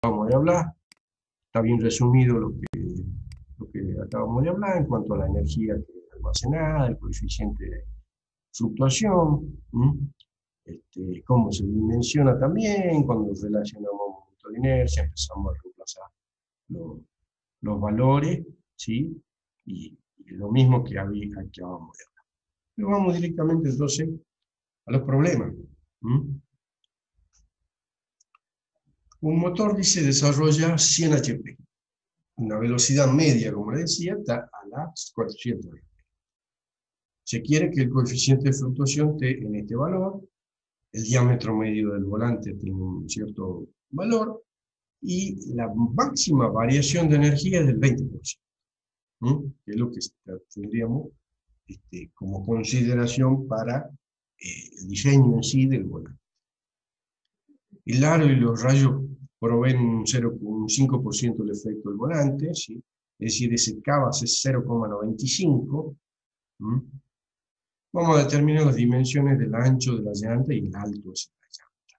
acabamos de hablar. Está bien resumido lo que acabamos de hablar en cuanto a la energía que es almacenada, el coeficiente de fluctuación, cómo se dimensiona también, cuando relacionamos momento de inercia, empezamos a reemplazar los, los valores, ¿sí? Y lo mismo que acabamos de hablar. Pero vamos directamente entonces a los problemas. Un motor, dice, desarrolla 100 HP. Una velocidad media, como le decía, está a las 400 HP. Se quiere que el coeficiente de fluctuación esté en este valor, el diámetro medio del volante tiene un cierto valor, y la máxima variación de energía es del 20%, que es lo que tendríamos como consideración para el diseño en sí del volante. El aro y los rayos proveen un 0,5% del efecto del volante, ¿sí? Es decir, ese Cavas es 0,95. Vamos a determinar las dimensiones del ancho de la llanta y el alto de la llanta,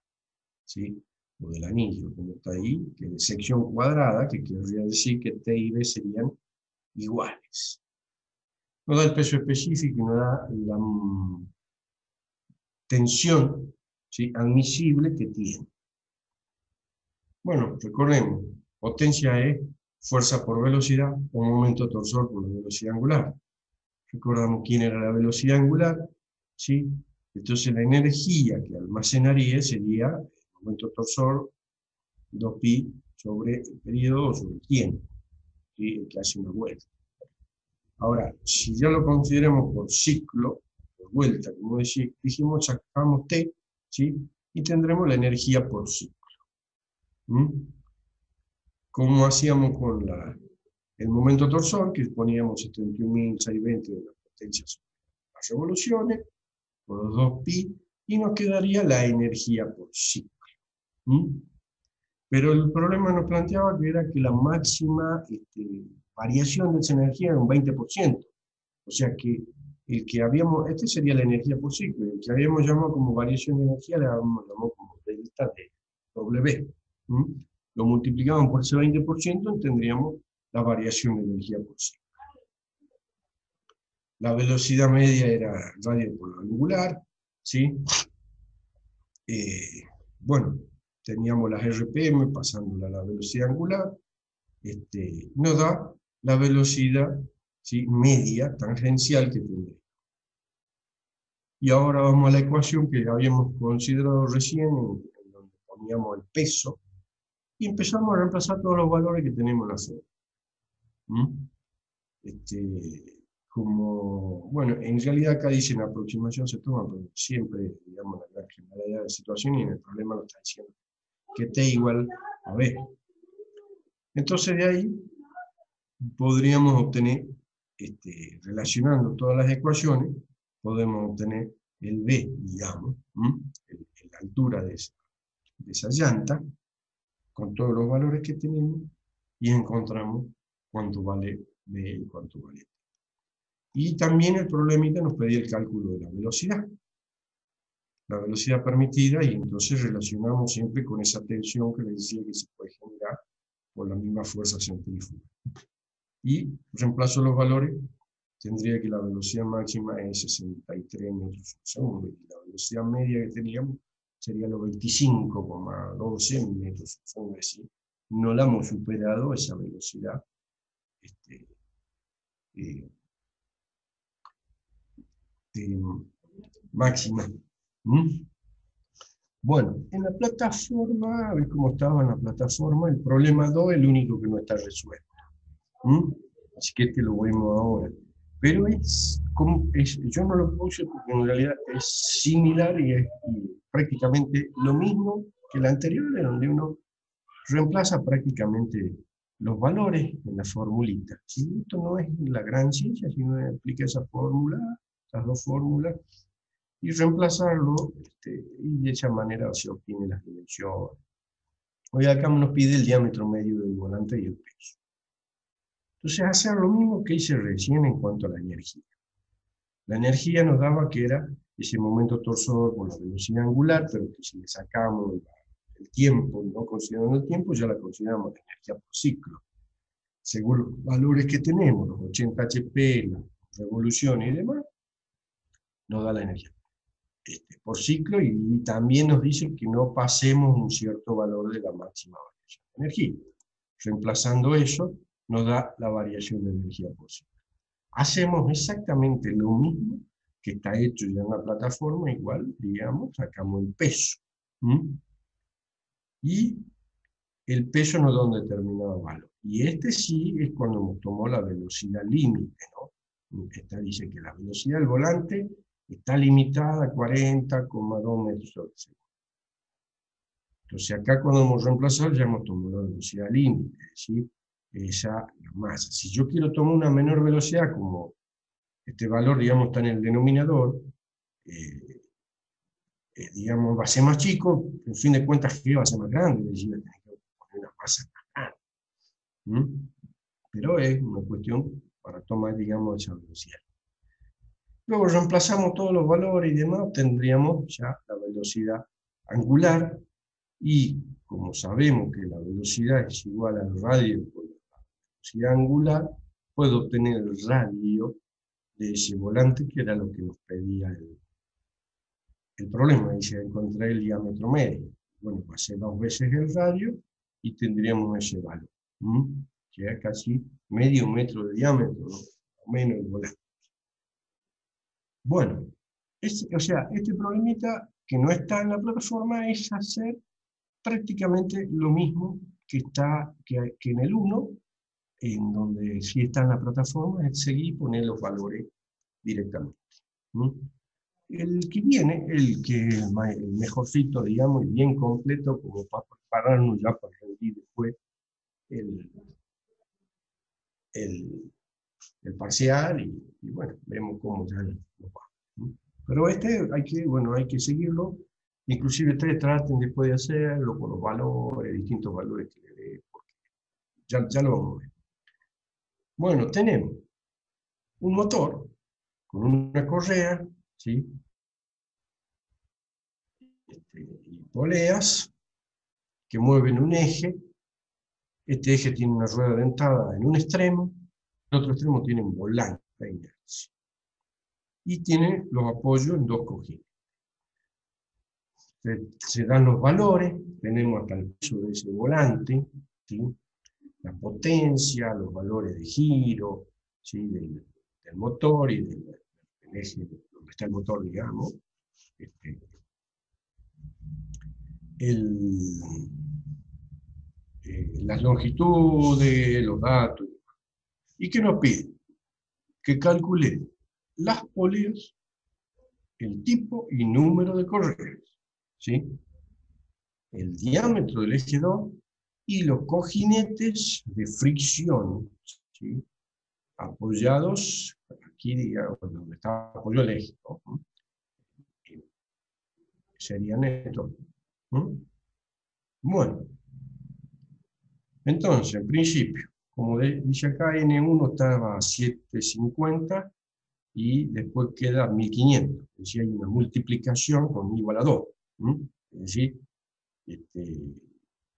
¿sí? O del anillo, como está ahí, que es sección cuadrada, que querría decir que T y B serían iguales. Nos da el peso específico y nos da la tensión, ¿sí?, admisible que tiene. Bueno, recordemos, potencia es fuerza por velocidad o momento torsor por la velocidad angular. Recordamos quién era la velocidad angular, ¿sí? Entonces la energía que almacenaría sería el momento torsor 2pi sobre el periodo o sobre el tiempo, ¿sí?, el que hace una vuelta. Ahora, si ya lo consideramos por ciclo, por vuelta, como dijimos, sacamos T, ¿sí?, y tendremos la energía por ciclo. Como hacíamos con el momento torsor, que poníamos 71.620 de la potencia sobre las revoluciones, por los 2pi, y nos quedaría la energía por ciclo. Pero el problema nos planteaba que era que la máxima variación de esa energía era un 20%. O sea que el que habíamos, sería la energía por ciclo, el que habíamos llamado como variación de energía, le habíamos llamado como delta de W. Lo multiplicamos por ese 20% y tendríamos la variación de energía por ciclo. La velocidad media era radio por lo angular, ¿sí? Bueno, teníamos las RPM pasándola a la velocidad angular, nos da la velocidad, ¿sí?, media tangencial que tendría. Y ahora vamos a la ecuación que habíamos considerado recién, en donde poníamos el peso, y empezamos a reemplazar todos los valores que tenemos en la zona. Bueno, en realidad acá dicen aproximación se toma, pero siempre, digamos, la generalidad de situación, y en el problema lo está diciendo que T igual a B. Entonces de ahí podríamos obtener, relacionando todas las ecuaciones, podemos obtener el B, digamos, la altura de esa llanta, con todos los valores que tenemos, y encontramos cuánto vale B y cuánto vale T. Y también el problemita nos pedía el cálculo de la velocidad permitida, y entonces relacionamos siempre con esa tensión que les decía que se puede generar por la misma fuerza centrífuga. Y reemplazo los valores, tendría que la velocidad máxima es 63 metros por segundo, y la velocidad media que teníamos sería los 25,12 metros por segundo, es decir, no la hemos superado esa velocidad máxima. Bueno, en la plataforma, a ver cómo estaba en la plataforma, el problema 2 es el único que no está resuelto. Así que lo vemos ahora. Pero yo no lo puse porque en realidad es similar y es prácticamente lo mismo que el anterior, en donde uno reemplaza prácticamente los valores en la formulita. ¿Sí? Esto no es la gran ciencia, sino aplica esa fórmula, esas dos fórmulas, y reemplazarlo, y de esa manera se obtiene las dimensiones. Hoy acá nos pide el diámetro medio del volante y el peso. Entonces, hacer lo mismo que hice recién en cuanto a la energía. La energía nos daba que era ese momento torsor por la velocidad angular, pero que si le sacamos el tiempo, no considerando el tiempo, ya la consideramos energía por ciclo. Según los valores que tenemos, los 80 HP, las revoluciones y demás, nos da la energía por ciclo, y también nos dice que no pasemos un cierto valor de la máxima variación de energía. Reemplazando eso, nos da la variación de energía por ciclo. Hacemos exactamente lo mismo que está hecho ya en la plataforma, igual, digamos, sacamos el peso. Y el peso nos da un determinado valor. Y este sí es cuando nos tomó la velocidad límite, ¿no? Esta dice que la velocidad del volante está limitada a 40,2 metros sobre segundo. Entonces acá cuando hemos reemplazado ya hemos tomado la velocidad límite, es decir, esa masa. Si yo quiero tomar una menor velocidad, como este valor, digamos, está en el denominador, digamos, va a ser más chico, en fin de cuentas, que va a ser más grande, es decir, tengo que poner una masa más grande. Pero es una cuestión para tomar, digamos, esa velocidad. Luego reemplazamos todos los valores y demás, tendríamos ya la velocidad angular, y como sabemos que la velocidad es igual al radio por la velocidad angular, puedo obtener el radio de ese volante, que era lo que nos pedía el problema. Dice, encontré el diámetro medio. Bueno, pasé 2 veces el radio y tendríamos ese valor, que es casi medio metro de diámetro, ¿no? O menos el volante. Bueno, o sea, este problemita que no está en la plataforma es hacer prácticamente lo mismo que está que en el 1, en donde sí está en la plataforma, es seguir y poner los valores directamente. El que viene, el mejorcito, digamos, y bien completo, como para prepararnos ya para rendir después el parcial, y bueno, vemos cómo ya nos va. Pero hay que seguirlo. Inclusive ustedes traten después de hacerlo con los valores, distintos valores que le dé, porque ya lo vamos a ver. Bueno, tenemos un motor con una correa, ¿sí? Y poleas que mueven un eje. Este eje tiene una rueda dentada en un extremo, el otro extremo tiene un volante de inercia. Y tiene los apoyos en 2 cojines. Se dan los valores, tenemos hasta el peso de ese volante, ¿sí? La potencia, los valores de giro, ¿sí? del motor y del eje donde está el motor, digamos. Las longitudes, los datos. ¿Y qué nos pide? Que calcule las poleas, el tipo y número de correas, ¿sí? El diámetro del eje 2 y los cojinetes de fricción, ¿sí? Apoyados aquí, digamos, donde está apoyado el eje, ¿no? Serían estos. Bueno, entonces, en principio, como dice acá, N1 estaba a 750 y después queda 1500. Es decir, hay una multiplicación con igual a 2. Es decir,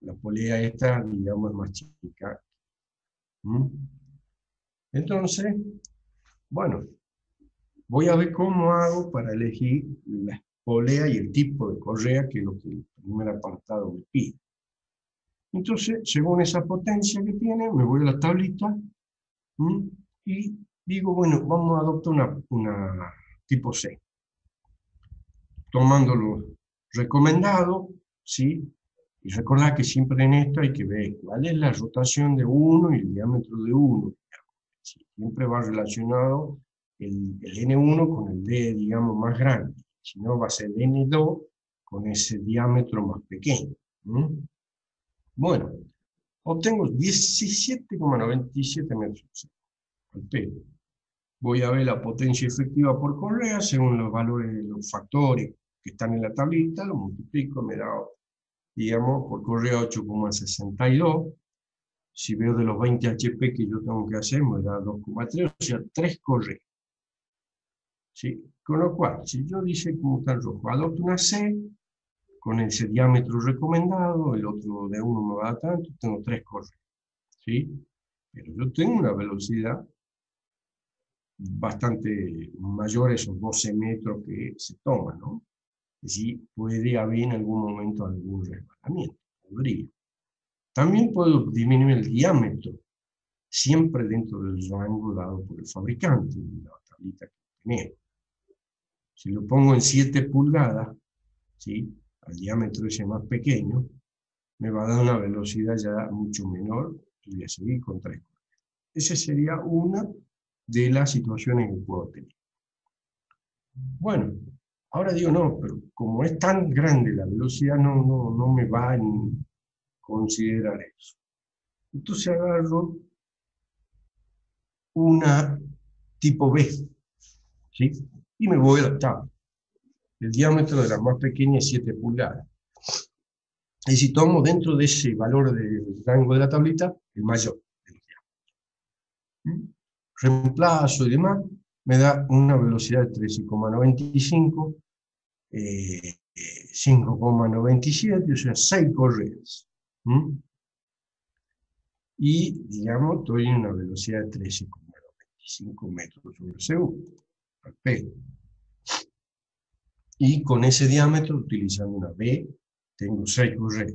la polea esta, digamos, es más chica. Entonces, bueno, voy a ver cómo hago para elegir la polea y el tipo de correa, que es lo que el primer apartado me pide. Entonces, según esa potencia que tiene, me voy a la tablita y digo, bueno, vamos a adoptar una tipo C. Tomando lo recomendado, ¿sí? Y recordad que siempre en esto hay que ver cuál es la rotación de 1 y el diámetro de 1. ¿Sí? Siempre va relacionado el N1 con el D, digamos, más grande. Si no, va a ser el N2 con ese diámetro más pequeño. Bueno, obtengo 17,97 metros al pelo. Voy a ver la potencia efectiva por correa según los valores, los factores que están en la tablita, lo multiplico, me da, digamos, por correa 8,62. Si veo de los 20 HP que yo tengo que hacer, me da 2,3, o sea, 3 correas. ¿Sí? Con lo cual, si yo dice como está el rojo, adopto una C, con ese diámetro recomendado, el otro de uno me va a dar tanto, tengo 3 correas, ¿sí? Pero yo tengo una velocidad bastante mayor a esos 12 metros que se toman, ¿no? Es decir, puede haber en algún momento algún resbalamiento, podría. También puedo disminuir el diámetro, siempre dentro del rango dado por el fabricante, de la tablita que tenemos. Si lo pongo en 7 pulgadas, ¿sí?, al diámetro ese más pequeño, me va a dar una velocidad ya mucho menor y voy a seguir con 3 correas. Esa sería una de las situaciones que puedo tener. Bueno, ahora digo, no, pero como es tan grande la velocidad, no me va a considerar eso. Entonces agarro una tipo B, ¿sí? Y me voy a la tabla. El diámetro de la más pequeña es 7 pulgadas. Y si tomo dentro de ese valor del rango de la tablita, el mayor de los diámetros. Reemplazo y demás, me da una velocidad de 13,95, 5,97, o sea, 6 correas. Y, digamos, estoy en una velocidad de 13,95 metros sobre segundo. Y con ese diámetro, utilizando una B, tengo 6 correas.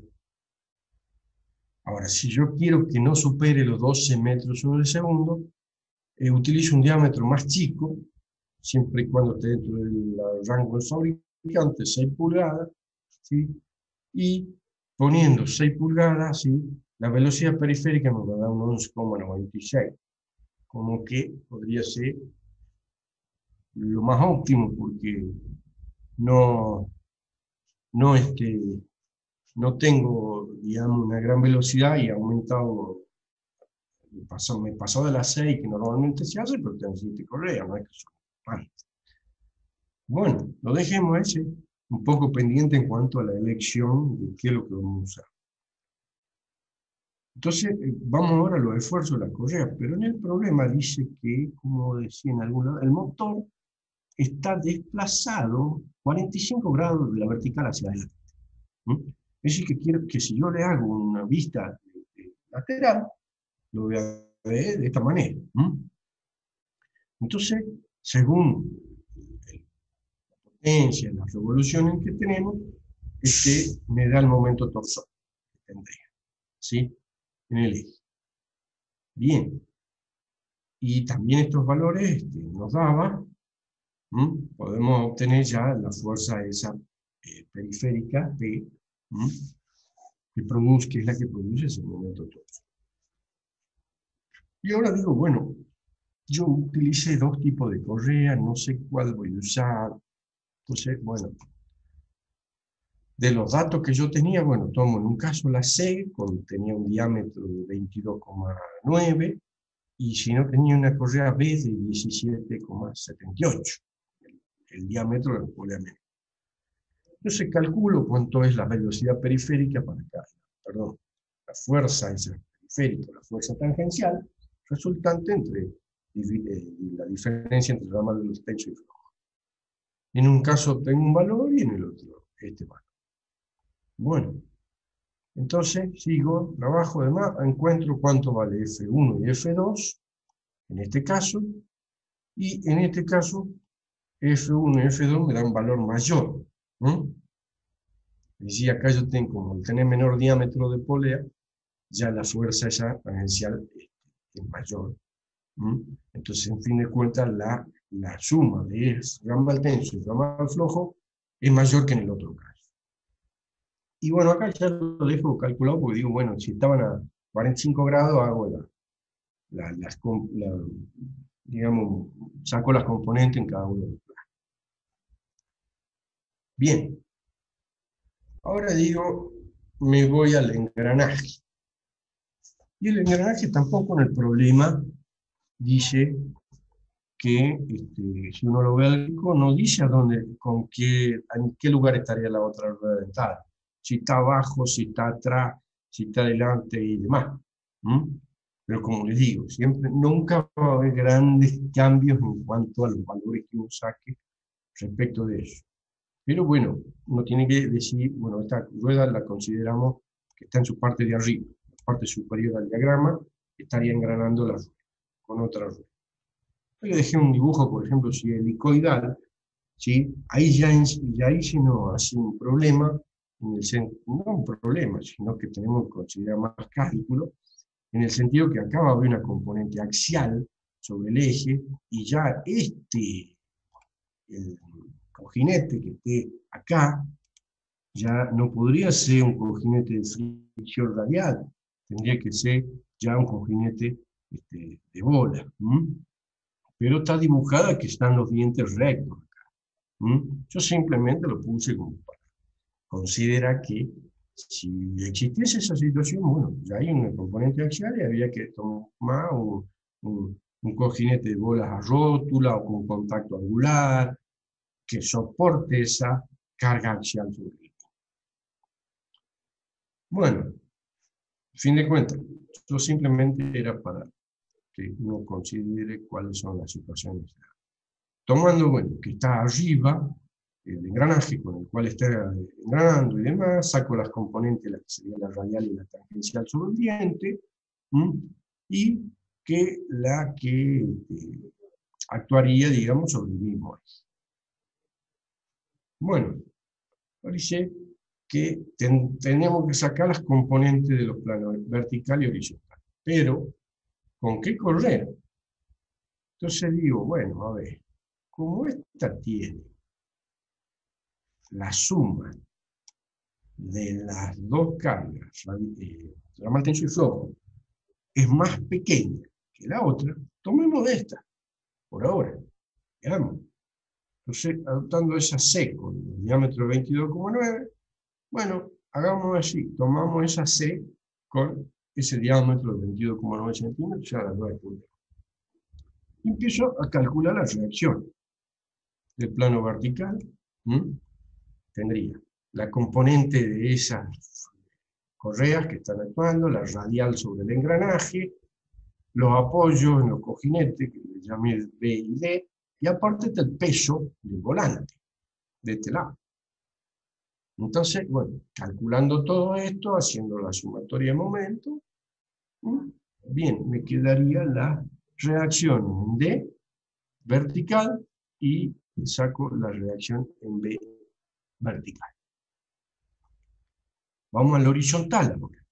Ahora, si yo quiero que no supere los 12 metros sobre segundo, utilizo un diámetro más chico, siempre y cuando esté dentro del rango del fabricante, 6 pulgadas, ¿sí? Y poniendo 6 pulgadas, ¿sí?, la velocidad periférica me va a dar un 11,96, como que podría ser lo más óptimo, porque no, no, no tengo, digamos, una gran velocidad y he aumentado, me pasó de las 6 que normalmente se hace, pero tengo 7 correas, no es que son mal. Bueno, lo dejemos ese un poco pendiente en cuanto a la elección de qué es lo que vamos a usar. Entonces, vamos ahora a los esfuerzos de la correa, pero en el problema dice que, como decía en algún lado, el motor está desplazado 45 grados de la vertical hacia adelante. Es decir, que quiero que si yo le hago una vista lateral, lo voy a ver de esta manera. Entonces, según la potencia, las revoluciones que tenemos, me da el momento torsor que tendría, ¿sí?, en el eje. Bien. Y también estos valores nos daba, podemos obtener ya la fuerza esa periférica P, que es la que produce ese momento torsor. Y ahora digo, bueno, yo utilicé 2 tipos de correa, no sé cuál voy a usar. Entonces, bueno, de los datos que yo tenía, bueno, tomo en un caso la C, tenía un diámetro de 22,9, y si no tenía una correa B de 17,78, el diámetro de la polea media. Entonces calculo cuánto es la velocidad periférica para acá, perdón, la fuerza esa periférica, la fuerza tangencial, resultante entre la diferencia entre el ramal del tenso y flojo. En un caso tengo un valor y en el otro este valor. Bueno, entonces sigo, trabajo de más, encuentro cuánto vale F1 y F2, en este caso, y en este caso F1 y F2 me dan un valor mayor. Es decir, acá yo tengo, como al tener menor diámetro de polea, ya la fuerza esa tangencial es mayor. Entonces, en fin de cuentas, la suma de ramal tenso y ramal flojo es mayor que en el otro caso. Y bueno, acá ya lo dejo calculado porque digo, bueno, si estaban a 45 grados, hago digamos, saco las componentes en cada uno de los planos. Bien, ahora digo, me voy al engranaje. Y el engranaje tampoco en el problema dice que, si uno lo ve al gráfico, no dice en qué lugar estaría la otra rueda dentada. Si está abajo, si está atrás, si está adelante y demás. Pero como les digo, nunca va a haber grandes cambios en cuanto a los valores que uno saque respecto de eso. Pero bueno, uno tiene que decir, bueno, esta rueda la consideramos que está en su parte de arriba, la parte superior al diagrama, estaría engranando la rueda con otra rueda. Yo le dejé un dibujo, por ejemplo, si helicoidal, ¿sí? Ahí sí no hace un problema, no un problema, sino que tenemos que considerar más cálculo, en el sentido que acá va a haber una componente axial sobre el eje, y ya el cojinete que esté acá, ya no podría ser un cojinete de fricción radial, tendría que ser ya un cojinete de bola. Pero está dibujada que están los dientes rectos. Yo simplemente lo puse como para considerar que si existiese esa situación, bueno, ya hay un componente axial y había que tomar un cojinete de bolas a rótula o con contacto angular que soporte esa carga axial sobre el. Bueno, fin de cuentas, esto simplemente era para que uno considere cuáles son las situaciones. Tomando, bueno, que está arriba el engranaje con el cual está engranando y demás, saco las componentes, la que sería la radial y la tangencial sobre el diente, y que la que actuaría, digamos, sobre el mismo eje. Bueno, parece que tenemos que sacar las componentes de los planos vertical y horizontal. Pero, ¿con qué correr? Entonces digo, bueno, a ver, como esta tiene la suma de las dos cargas, ramal tenso y flojo, es más pequeña que la otra, tomemos de esta, por ahora, veamos. Entonces, adoptando esa C con el diámetro 22,9, bueno, hagamos así, tomamos esa C con ese diámetro de 22,9 centímetros, ya la 9 puntos. Y empiezo a calcular la reacción del plano vertical. Tendría la componente de esas correas que están actuando, la radial sobre el engranaje, los apoyos en los cojinetes, que le llamé B y D, y aparte está el peso del volante, de este lado. Entonces, bueno, calculando todo esto, haciendo la sumatoria de momentos, bien, me quedaría la reacción en D vertical y saco la reacción en B vertical. Vamos al horizontal ahora.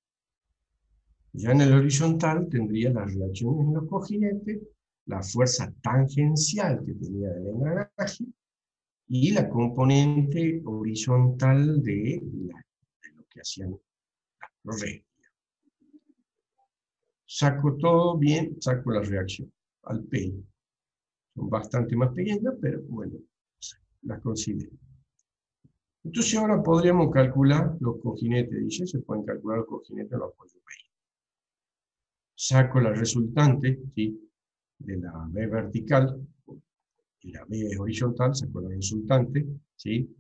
Ya en el horizontal tendría las reacciones en los cojinetes, la fuerza tangencial que tenía el engranaje y la componente horizontal de lo que hacían los reyes. Saco todo bien, saco la reacción al pelo. Son bastante más pequeñas, pero bueno, las considero. Entonces ahora podríamos calcular los cojinetes, dice, se pueden calcular los cojinetes en los apoyos B. Saco la resultante, ¿sí?, de la B vertical y la B horizontal, saco la resultante, ¿sí?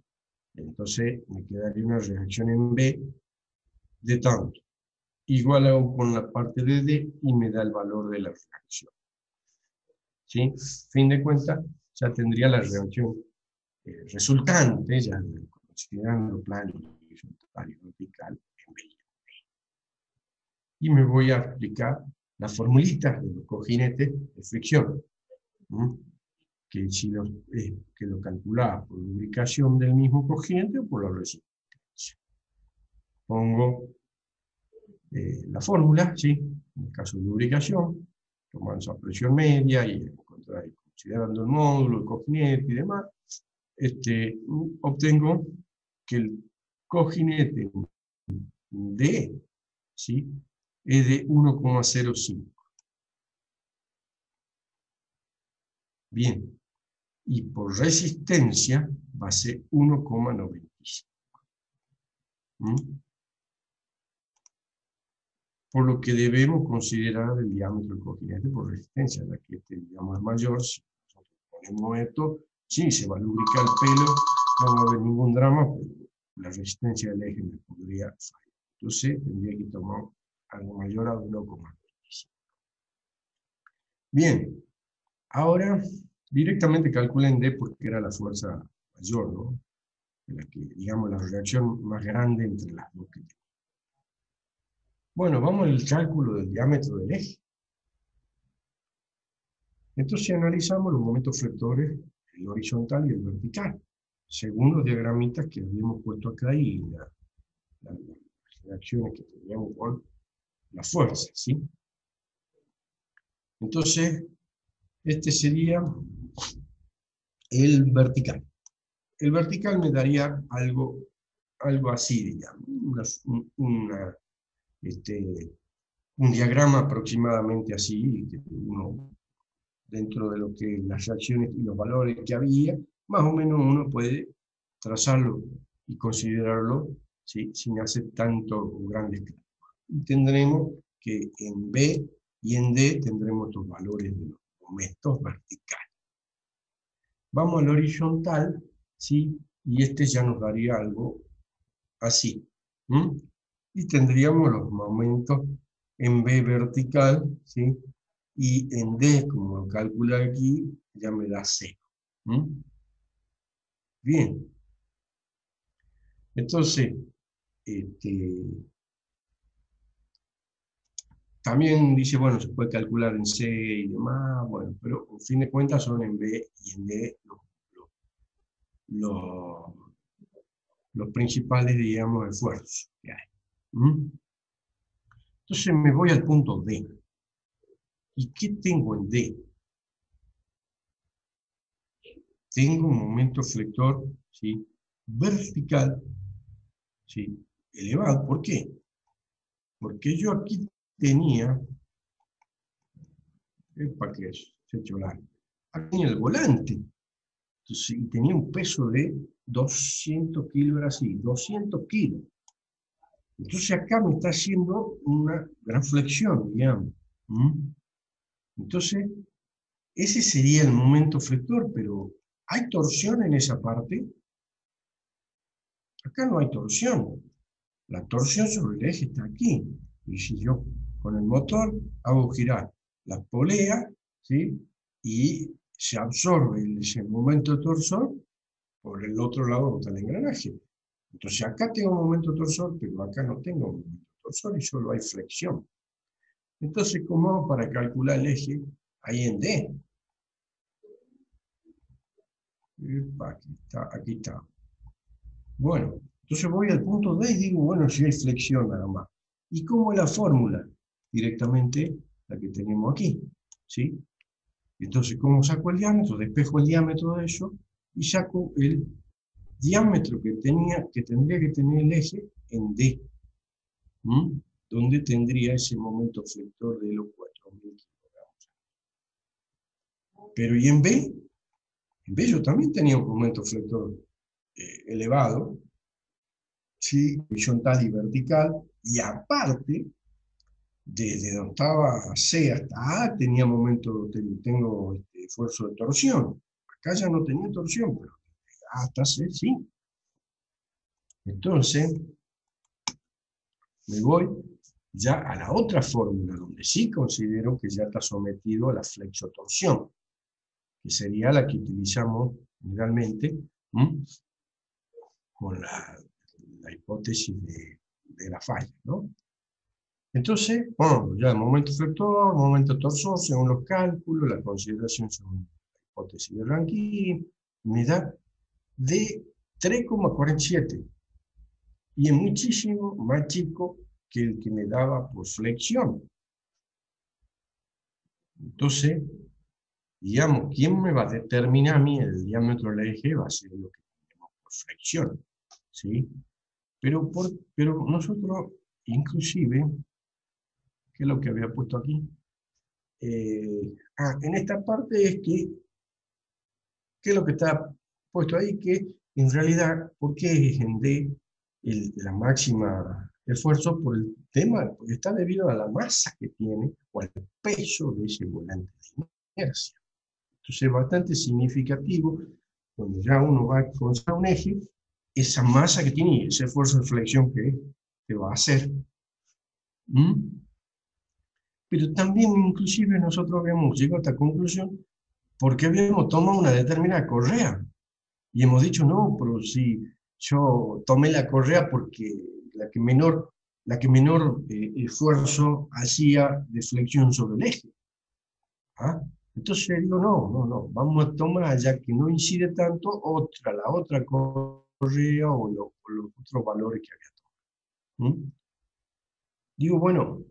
Entonces me quedaría una reacción en B de tanto. Igual hago con la parte de D y me da el valor de la reacción. ¿Sí? Fin de cuentas, ya tendría la reacción resultante, ya considerando plano horizontal y vertical, en B. Y me voy a aplicar la formulita de los cojinetes de fricción, que, que lo calculaba por lubricación del mismo cojinete o por la resistencia. Pongo la fórmula, ¿sí?, en el caso de lubricación, tomando esa presión media y considerando el módulo, el cojinete y demás, obtengo que el cojinete D, ¿sí?, es de 1,05. Bien, y por resistencia va a ser 1,95. Por lo que debemos considerar el diámetro del cojinete por resistencia, ya que este diámetro es mayor. Si nosotros ponemos esto, sí, se va a lubricar el pelo, no va a haber ningún drama, pero la resistencia del eje me podría fallar. Entonces tendría que tomar algo mayor a 1,95. Bien, ahora directamente calculen D porque era la fuerza mayor, ¿no? digamos, la reacción más grande entre las dos que tenemos. Bueno, vamos al cálculo del diámetro del eje. Entonces analizamos los momentos flectores, el horizontal y el vertical, según los diagramitas que habíamos puesto acá y las reacciones que teníamos con la fuerza, ¿sí? Entonces, este sería el vertical. El vertical me daría algo así, digamos, un diagrama aproximadamente así, que uno, dentro de lo que las reacciones y los valores que había, más o menos uno puede trazarlo y considerarlo, ¿sí?, sin hacer tanto grandes cálculos. Y tendremos que en B y en D tendremos los valores de los momentos verticales. Vamos al horizontal, ¿sí?, y este ya nos daría algo así. Y tendríamos los momentos en B vertical, ¿sí?, y en D, como lo calcula aquí, ya me da 0. Bien. Entonces, también dice, bueno, se puede calcular en C y demás, bueno, pero en fin de cuentas son en B y en D los principales, digamos, esfuerzos que hay. Entonces me voy al punto D. ¿Y qué tengo en D? Tengo un momento flector, ¿sí?, vertical, ¿sí?, elevado. ¿Por qué? Porque yo aquí tenía, para que se hecho largo, aquí tenía el volante. Entonces, tenía un peso de 200 kilos, era así, 200 kilos. Entonces acá me está haciendo una gran flexión, digamos. Entonces, ese sería el momento flector, pero ¿hay torsión en esa parte? Acá no hay torsión. La torsión sobre el eje está aquí. Y si yo con el motor hago girar la polea, ¿sí?, y se absorbe ese momento torsor por el otro lado donde está el engranaje. Entonces acá tengo un momento torsor, pero acá no tengo un momento torsor y solo hay flexión. Entonces, ¿cómo hago para calcular el eje ahí en D? Aquí está. Bueno, entonces voy al punto D y digo, bueno, si hay flexión nada más. ¿Y cómo es la fórmula? Directamente la que tenemos aquí, ¿sí? Entonces, ¿cómo saco el diámetro? Despejo el diámetro de eso y saco el diámetro que tendría que tener el eje en D, donde tendría ese momento flector de los 4.000 kilogramos. Pero ¿y en B? En B yo también tenía un momento flector elevado, ¿sí?, horizontal y vertical, y aparte, desde donde estaba C hasta A tenía tengo esfuerzo de torsión. Acá ya no tenía torsión, pero hasta C sí. Entonces, me voy ya a la otra fórmula, donde sí considero que ya está sometido a la flexotorsión, que sería la que utilizamos generalmente con la hipótesis de la falla, ¿no? Entonces, bueno, ya momento flector, momento torsor, según los cálculos, la consideración según la hipótesis de Rankine, me da de 3,47. Y es muchísimo más chico que el que me daba por flexión. Entonces, digamos, ¿quién me va a determinar a mí el diámetro del eje? Va a ser lo que tenemos por flexión, ¿sí? Pero nosotros, inclusive, ¿qué es lo que había puesto aquí? En esta parte es que, ¿qué es lo que está puesto ahí? Que en realidad, ¿por qué es en D la máxima esfuerzo? Por el tema, porque está debido a la masa que tiene o al peso de ese volante de inercia. Entonces es bastante significativo cuando ya uno va a construir un eje, esa masa que tiene y ese esfuerzo de flexión que va a hacer. Pero también inclusive nosotros habíamos llegado a esta conclusión porque habíamos tomado una determinada correa y hemos dicho, no, pero si yo tomé la correa porque la que menor esfuerzo hacía de flexión sobre el eje. ¿Ah? Entonces digo, no, vamos a tomar, ya que no incide tanto, la otra correa o los otros valores que había tomado. Digo, bueno,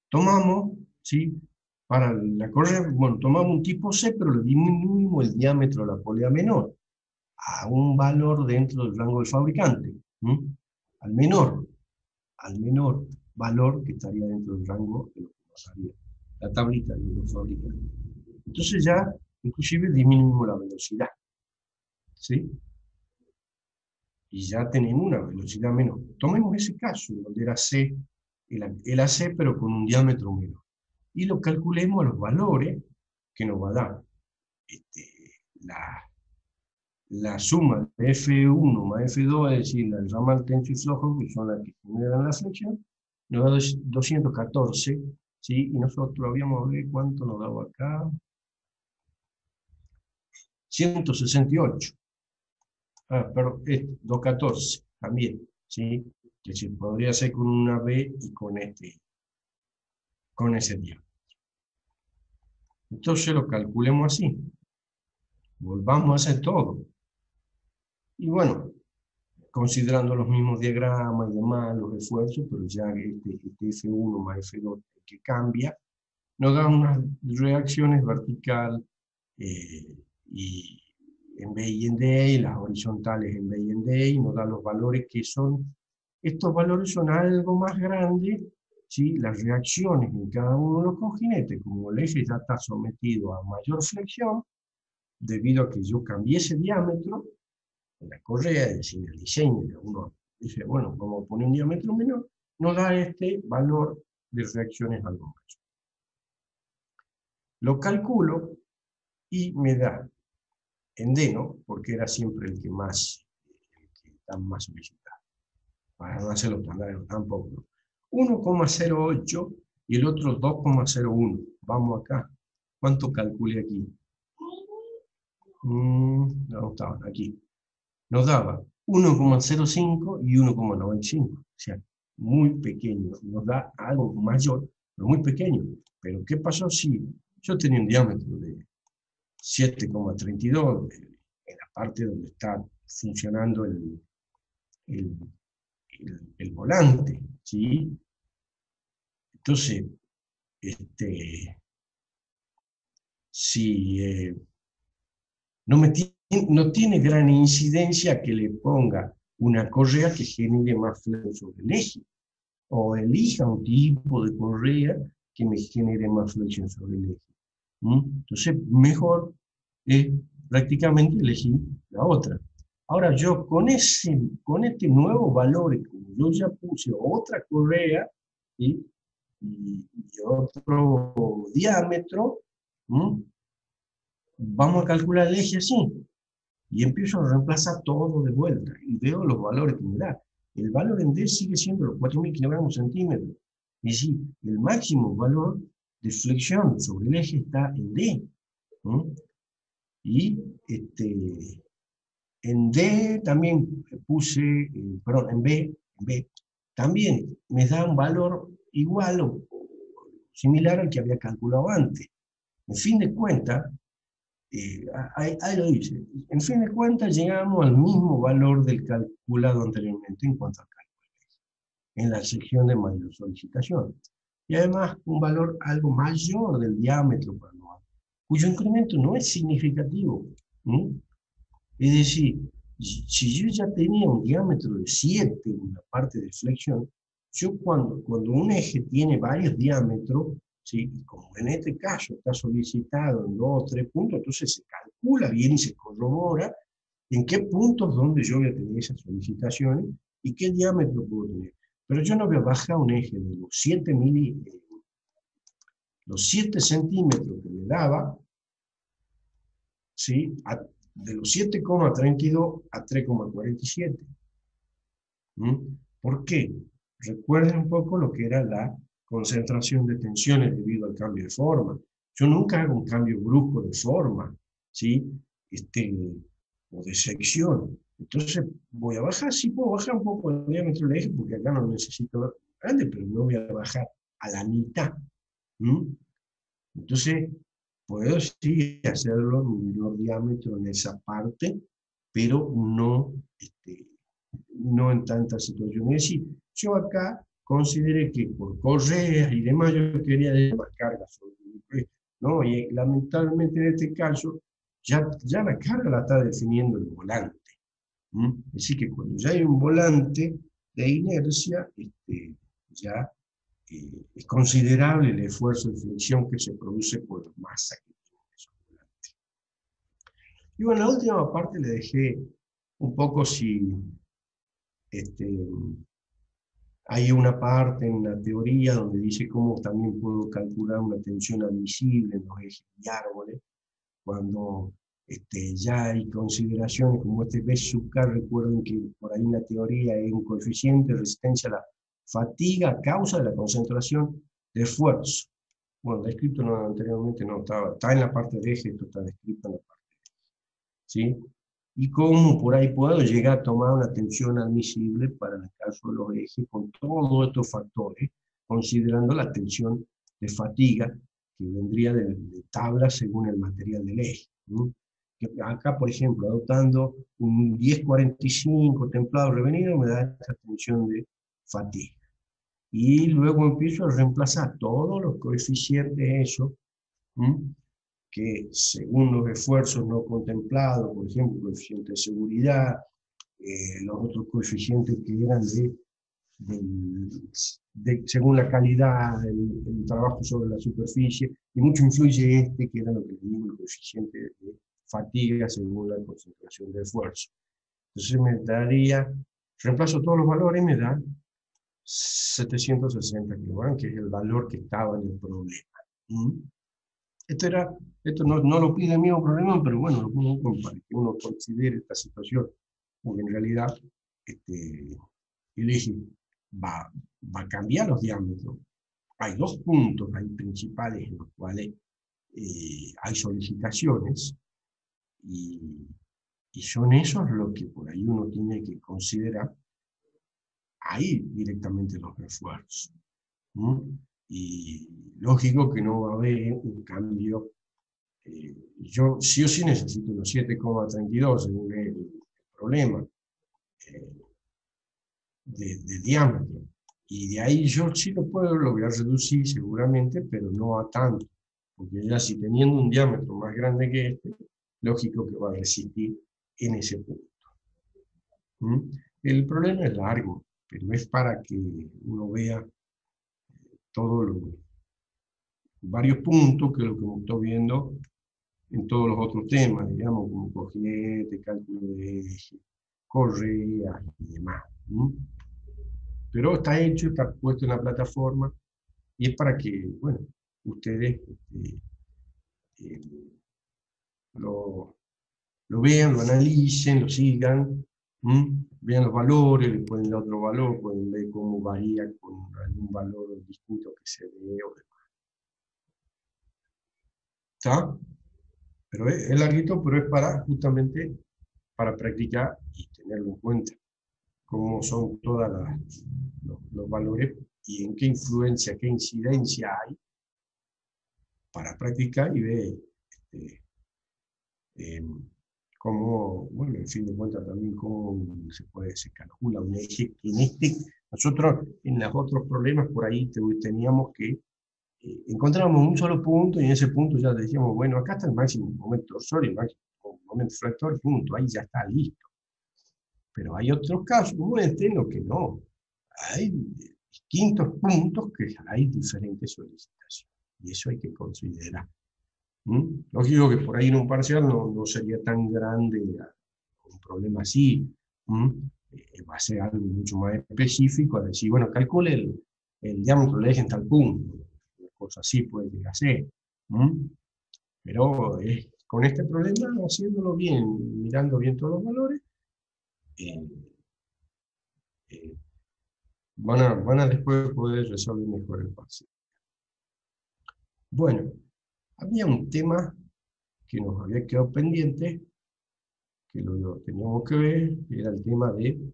tomamos, ¿sí? Para la correa, bueno, tomamos un tipo C, pero le disminuimos el diámetro de la polea menor a un valor dentro del rango del fabricante. Al menor, al menor valor que estaría dentro del rango de lo que nos haría la tablita de los fabricantes. Entonces ya, inclusive, disminuimos la velocidad, ¿sí? Y ya tenemos una velocidad menor. Tomemos ese caso, donde era C, el AC, pero con un diámetro menor. Y lo calculemos a los valores que nos va a dar la suma de F1 más F2, es decir, el ramal tenso y flojo, que son las que generan la flexión, nos da 214, ¿sí? Y nosotros habíamos ver cuánto nos daba acá. 168. Perdón, 214 también, ¿sí? Que se podría hacer con una B y con ese diámetro. Entonces lo calculemos así. Volvamos a hacer todo. Y bueno, considerando los mismos diagramas y demás, los esfuerzos, pero ya este F1 más F2 que cambia, nos da unas reacciones vertical y en B y en D, y las horizontales en B y en D, y nos da los valores que son, estos valores son algo más grandes, ¿sí? Las reacciones en cada uno de los cojinetes, como el eje ya está sometido a mayor flexión, debido a que yo cambié ese diámetro, en la correa, es decir, el diseño, uno dice, bueno, vamos a poner un diámetro menor, nos da este valor de reacciones algo mayor. Lo calculo y me da en D, ¿no? Porque era siempre el que está más solicitado. Para no hacerlo tan largo tampoco. 1,08 y el otro 2,01. Vamos acá. ¿Cuánto calculé aquí? No estaban aquí. Nos daba 1,05 y 1,95. O sea, muy pequeño. Nos da algo mayor, pero muy pequeño. Pero ¿qué pasó si yo tenía un diámetro de 7,32 en la parte donde está funcionando el, el volante, ¿sí? Entonces, si no tiene gran incidencia que le ponga una correa que genere más flexión sobre el eje, o elija un tipo de correa que me genere más flexión sobre el eje. Entonces, mejor es prácticamente elegir la otra. Ahora yo con este nuevo valor, como yo ya puse otra correa, ¿sí? y otro diámetro, vamos a calcular el eje así. Y empiezo a reemplazar todo de vuelta y veo los valores que me da. El valor en D sigue siendo los 4.000 kilogramos centímetros. Es decir, el máximo valor de flexión sobre el eje está en D. Y en D también puse, perdón, en B también me da un valor igual o similar al que había calculado antes. En fin de cuentas, ahí lo dice, en fin de cuentas llegamos al mismo valor del calculado anteriormente en cuanto al cálculo, en la sección de mayor solicitación. Y además un valor algo mayor del diámetro anual, cuyo incremento no es significativo. Es decir, si yo ya tenía un diámetro de 7 en la parte de flexión, yo cuando un eje tiene varios diámetros, ¿sí? Como en este caso está solicitado en 2 o 3 puntos, entonces se calcula bien y se corrobora en qué puntos donde yo voy a tener esas solicitaciones y qué diámetro puedo tener. Pero yo no voy a bajar un eje de los 7 centímetros que me daba, ¿sí? De los 7,32 a 3,47. ¿Por qué? Recuerden un poco lo que era la concentración de tensiones debido al cambio de forma. Yo nunca hago un cambio brusco de forma, ¿sí? O de sección. Entonces voy a bajar, sí puedo bajar un poco el diámetro del eje, porque acá no lo necesito grande, pero no voy a bajar a la mitad. ¿Mm? Entonces, puedo sí hacerlo en menor diámetro en esa parte, pero no, no en tantas situaciones. Es decir, yo acá consideré que por correas y demás yo quería llevar carga sobre mi pecho, ¿no? Y lamentablemente en este caso, ya la carga la está definiendo el volante. ¿Mm? Es decir, que cuando ya hay un volante de inercia, ya es considerable el esfuerzo de flexión que se produce por la masa que tiene esos volantes. Y bueno, la última parte le dejé un poco si este, hay una parte en la teoría donde dice cómo también puedo calcular una tensión admisible en los ejes y árboles, cuando ya hay consideraciones como este B sub K. Recuerden que por ahí en la teoría hay un coeficiente de resistencia a la fatiga a causa de la concentración de esfuerzo. Bueno, descrito anteriormente no estaba, está en la parte de eje, esto está descrito en la parte de eje, ¿sí? Y cómo por ahí puedo llegar a tomar una tensión admisible para el caso de los ejes con todos estos factores, considerando la tensión de fatiga que vendría de tabla según el material del eje. ¿Sí? Acá, por ejemplo, adoptando un 1045 templado revenido, me da esta tensión de fatiga. Y luego empiezo a reemplazar todos los coeficientes de eso, que según los esfuerzos no contemplados, por ejemplo, coeficiente de seguridad, los otros coeficientes que eran según la calidad del trabajo sobre la superficie, y mucho influye que era lo que le digo, el coeficiente de fatiga según la concentración de esfuerzo. Entonces me daría, reemplazo todos los valores y me da 760 kilogramos, que es el valor que estaba en el problema. Esto, esto no lo pide el mismo problema, pero bueno, lo pongo para que uno considere esta situación, porque en realidad el eje va a cambiar los diámetros. Hay dos puntos ahí principales en los cuales hay solicitaciones, y, y son esos los que por ahí uno tiene que considerar ahí directamente los refuerzos. Y lógico que no va a haber un cambio. Yo sí o sí necesito unos 7,32 según el problema de diámetro. Y de ahí yo sí lo voy a reducir seguramente, pero no a tanto. Porque ya si teniendo un diámetro más grande que este, lógico que va a resistir en ese punto. El problema es largo, pero es para que uno vea todos los varios puntos que es lo que hemos estado viendo en todos los otros temas, digamos, como cojinete, cálculo de eje, correa y demás. Pero está hecho, está puesto en la plataforma, y es para que, bueno, ustedes eh, lo, lo vean, lo analicen, lo sigan, vean los valores, le ponen otro valor, pueden ver cómo varía con algún valor distinto que se ve o demás. ¿Está? Pero es larguito, pero es para justamente para practicar y tenerlo en cuenta, cómo son todos los valores y en qué influencia, qué incidencia hay para practicar y ver eh, cómo, bueno, en fin de cuentas también cómo se calcula un eje. Nosotros en los otros problemas por ahí teníamos que encontrábamos un solo punto y en ese punto ya decíamos, bueno, acá está el máximo momento torsor y el máximo momento flexor, punto, ahí ya está listo. Pero hay otros casos como este en los que no. Hay distintos puntos que hay diferentes solicitaciones. Y eso hay que considerar. Lógico que por ahí en un parcial no sería tan grande un problema así. Va a ser algo mucho más específico, a decir, bueno, calcule el diámetro del eje en tal punto. Una cosa así puede llegar a ser. Pero con este problema, haciéndolo bien, mirando bien todos los valores, eh, eh, van a después poder resolver mejor el parcial. Bueno, había un tema que nos había quedado pendiente, que lo teníamos que ver, era el tema de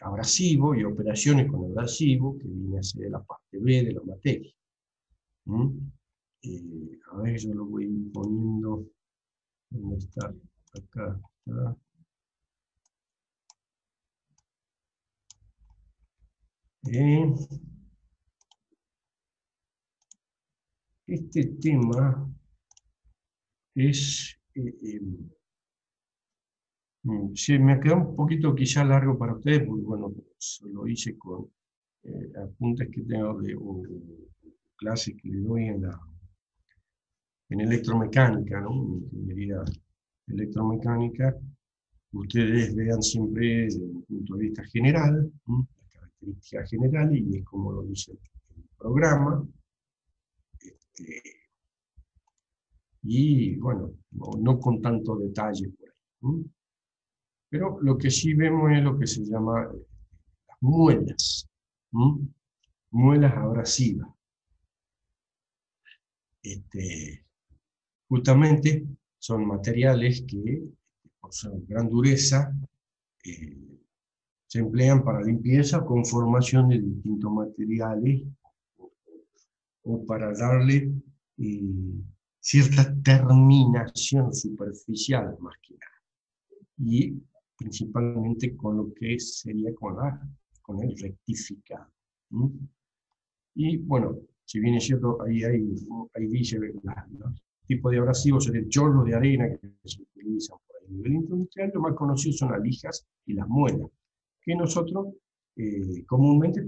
abrasivo y operaciones con abrasivo, que viene a ser la parte B de la materia. ¿Mm? A ver, yo lo voy poniendo, ¿dónde está? Acá está. Este tema es, sí, me quedó un poquito quizá largo para ustedes, porque bueno, lo hice con apuntes que tengo de clases que le doy en electromecánica, ¿no? En ingeniería electromecánica. Ustedes vean siempre desde un punto de vista general, ¿no? Las características generales, y es como lo dice el programa. Y bueno, no con tanto detalle por ahí, ¿no? Pero lo que sí vemos es lo que se llama las muelas, ¿no? Muelas abrasivas. Justamente son materiales que, por su gran dureza, eh, se emplean para limpieza con formación de distintos materiales o para darle cierta terminación superficial más que nada. Y principalmente con lo que sería con el rectificado. ¿Mm? Y bueno, si bien es cierto, ahí dice los tipos de abrasivos, son el chorro de arena que se utilizan por ahí a nivel industrial, lo más conocido son las lijas y las muelas, que nosotros comúnmente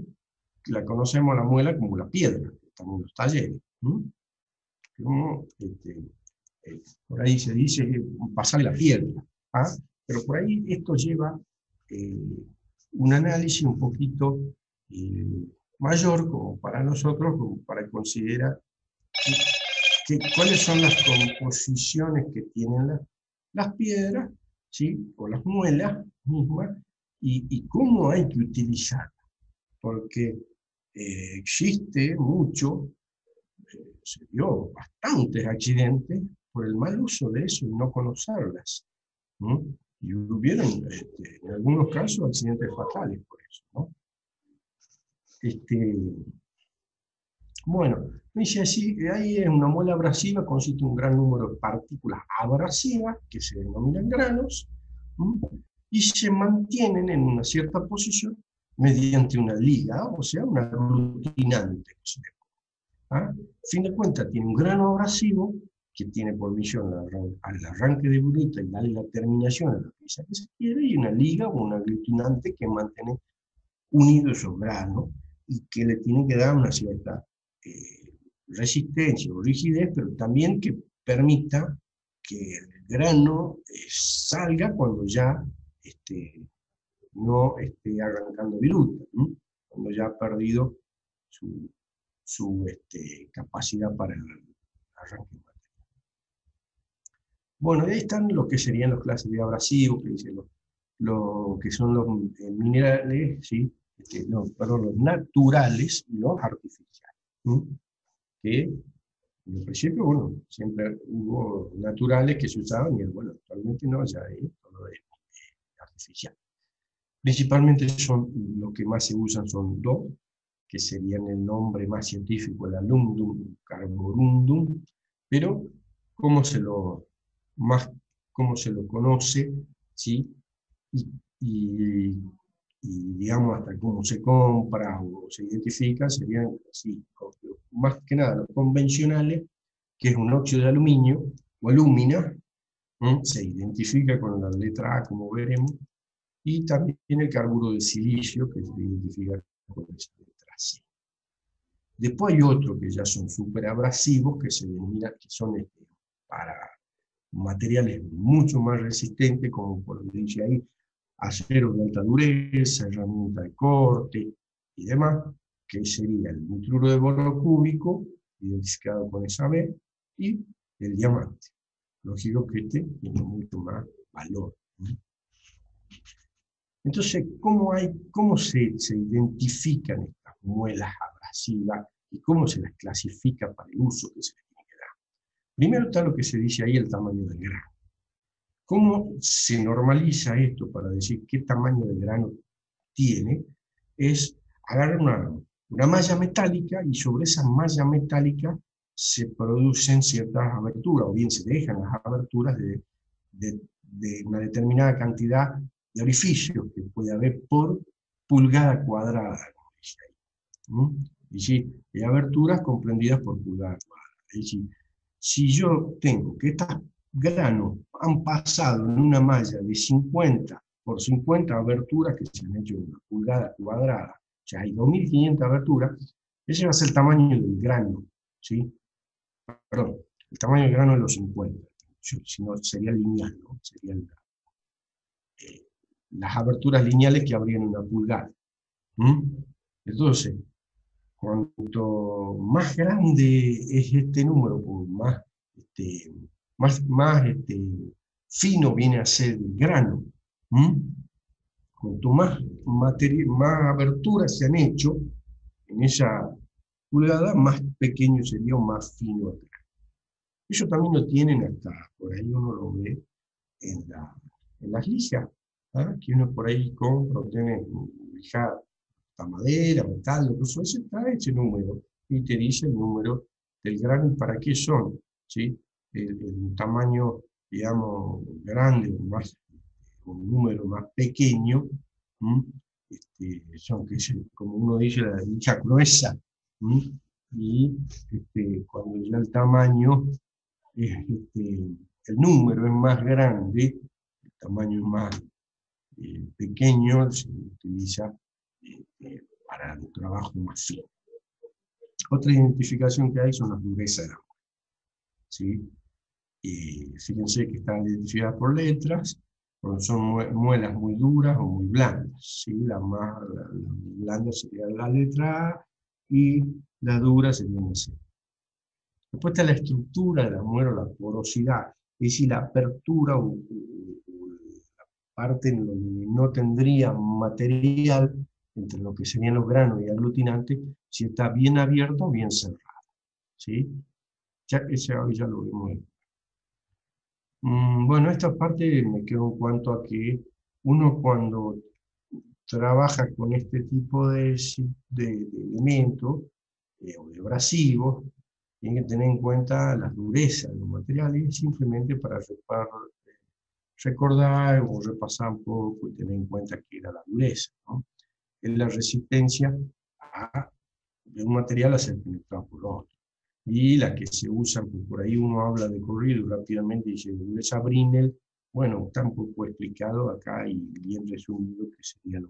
la conocemos la muela como la piedra, que estamos en los talleres. Como, por ahí se dice pasar la piedra, ¿ah? Pero por ahí esto lleva un análisis un poquito mayor como para nosotros, como para considerar cuáles son las composiciones que tienen las piedras, ¿sí? O las muelas mismas, y cómo hay que utilizarlas, porque existe mucho, se dio bastantes accidentes por el mal uso de eso y no conocerlas, ¿no? Y hubieron, en algunos casos, accidentes fatales por eso, ¿no? Bueno, dice así, ahí es una muela abrasiva, consiste en un gran número de partículas abrasivas, que se denominan granos, ¿m? Y se mantienen en una cierta posición mediante una liga, o sea, un aglutinante. ¿Ah? A fin de cuentas, tiene un grano abrasivo que tiene por misión al arranque de bruta y darle la terminación a la pieza que se quiere, y una liga o un aglutinante que mantiene unidos esos granos y que le tiene que dar una cierta resistencia o rigidez, pero también que permita que el grano salga cuando ya no esté arrancando viruta, ¿no? Cuando ya ha perdido su capacidad para el arranque. Bueno, ahí están lo que serían las clases de abrasivos, que dicen lo que son los minerales, ¿sí? Perdón, los naturales y los artificiales. ¿Sí? Que en el principio, bueno, siempre hubo naturales que se usaban y bueno, actualmente no, ya es todo artificial. Principalmente son, lo que más se usan son dos, que serían el nombre más científico, el alumnum carborundum, pero cómo se lo, más, cómo se lo conoce, ¿sí? Y, y, y digamos hasta cómo se compra o se identifica, serían así, más que nada los convencionales, que es un óxido de aluminio o alúmina, se identifica con la letra A, como veremos, y también el carburo de silicio, que se identifica con esa letra C. Después hay otros que ya son súper abrasivos, que se denominan, que son para materiales mucho más resistentes, como por lo que dice ahí, acero de alta dureza, herramienta de corte y demás, que sería el nitruro de boro cúbico, identificado con esa B, y el diamante. Lógico que este tiene mucho más valor, ¿no? Entonces, ¿cómo se identifican estas muelas abrasivas y cómo se las clasifica para el uso que se les tiene que dar? Primero está lo que se dice ahí, el tamaño del grano. ¿Cómo se normaliza esto para decir qué tamaño de grano tiene? Es agarrar una malla metálica y sobre esa malla metálica se producen ciertas aberturas, o bien se dejan las aberturas de una determinada cantidad de orificios que puede haber por pulgada cuadrada, como dice ahí. Y sí, hay aberturas comprendidas por pulgada cuadrada. Es decir, si yo tengo que estos granos han pasado en una malla de 50 por 50 aberturas que se han hecho en una pulgada cuadrada, o sea, hay 2500 aberturas, ese va a ser el tamaño del grano, ¿sí? Perdón, el tamaño del grano de los 50, si no sería lineal, ¿no? Serían las aberturas lineales que habrían en una pulgada. Entonces, cuanto más grande es este número, pues este, más fino viene a ser el grano. Cuanto más aberturas se han hecho en esa pulgada, más pequeño sería o más fino el grano. Ellos también lo tienen hasta, por ahí uno lo ve en las lijas, ¿ah? Que uno por ahí compra o tiene lijada a madera, metal, lo que fuese, está ese número y te dice el número del grano y para qué son, ¿sí? El tamaño, digamos, grande un número más pequeño, son, como uno dice, la lija gruesa, y cuando ya el tamaño, el número es más grande, el tamaño es más pequeño, se utiliza para el trabajo más fino. Otra identificación que hay son las durezas de la muela, ¿sí? Y fíjense que están identificadas por letras, son muelas muy duras o muy blandas, ¿sí? La blanda sería la letra A y la dura sería la C. Después está la estructura de la muela, la porosidad, es decir, la apertura o la parte en donde no tendría material entre lo que serían los granos y aglutinantes, si está bien abierto o bien cerrado, ¿sí? Ese ya lo vemos. Bueno, esta parte me quedo en cuanto a que uno cuando trabaja con este tipo de elementos o de abrasivos, tiene que tener en cuenta las durezas de los materiales, simplemente para recordar o repasar un poco y tener en cuenta qué era la dureza, ¿no? Es la resistencia de un material a ser penetrado por otro. Y la que se usa, pues por ahí uno habla de corrido rápidamente y dice dureza Brinell, bueno, está un poco explicado acá y bien resumido que sería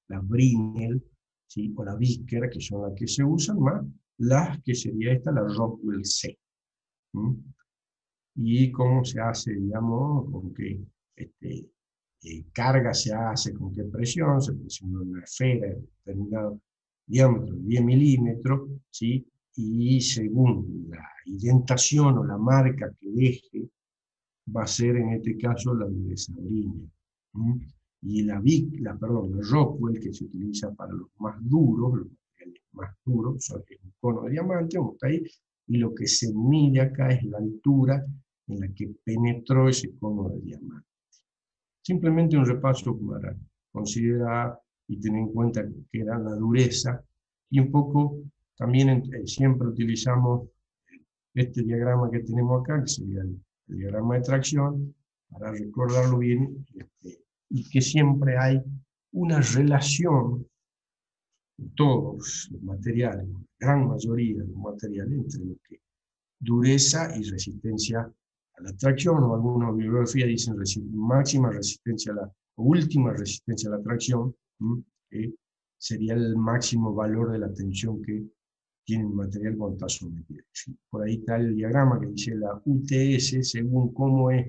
la Brinell, ¿sí? O la Vickers, que son las que se usan más, las que sería esta, la Rockwell C. Y cómo se hace, digamos, con qué carga se hace, con qué presión, se presiona una esfera de determinado diámetro, 10 milímetros, ¿sí? Y según la indentación o la marca que deje, va a ser en este caso la dureza Brinell. Y la Rockwell, que se utiliza para los más duros, los materiales más duros, son un cono de diamante, como está ahí, y lo que se mide acá es la altura en la que penetró ese cono de diamante. Simplemente un repaso para considerar y tener en cuenta que era la dureza, y un poco también siempre utilizamos este diagrama que tenemos acá, que sería el diagrama de tracción, para recordarlo bien, y que siempre hay una relación en todos los materiales, la gran mayoría de los materiales, entre lo que dureza y resistencia a la tracción, o algunas bibliografías dicen máxima resistencia a la, o última resistencia a la tracción, que sería el máximo valor de la tensión que tiene el material cuando está sometido. Por ahí está el diagrama que dice la UTS, según cómo es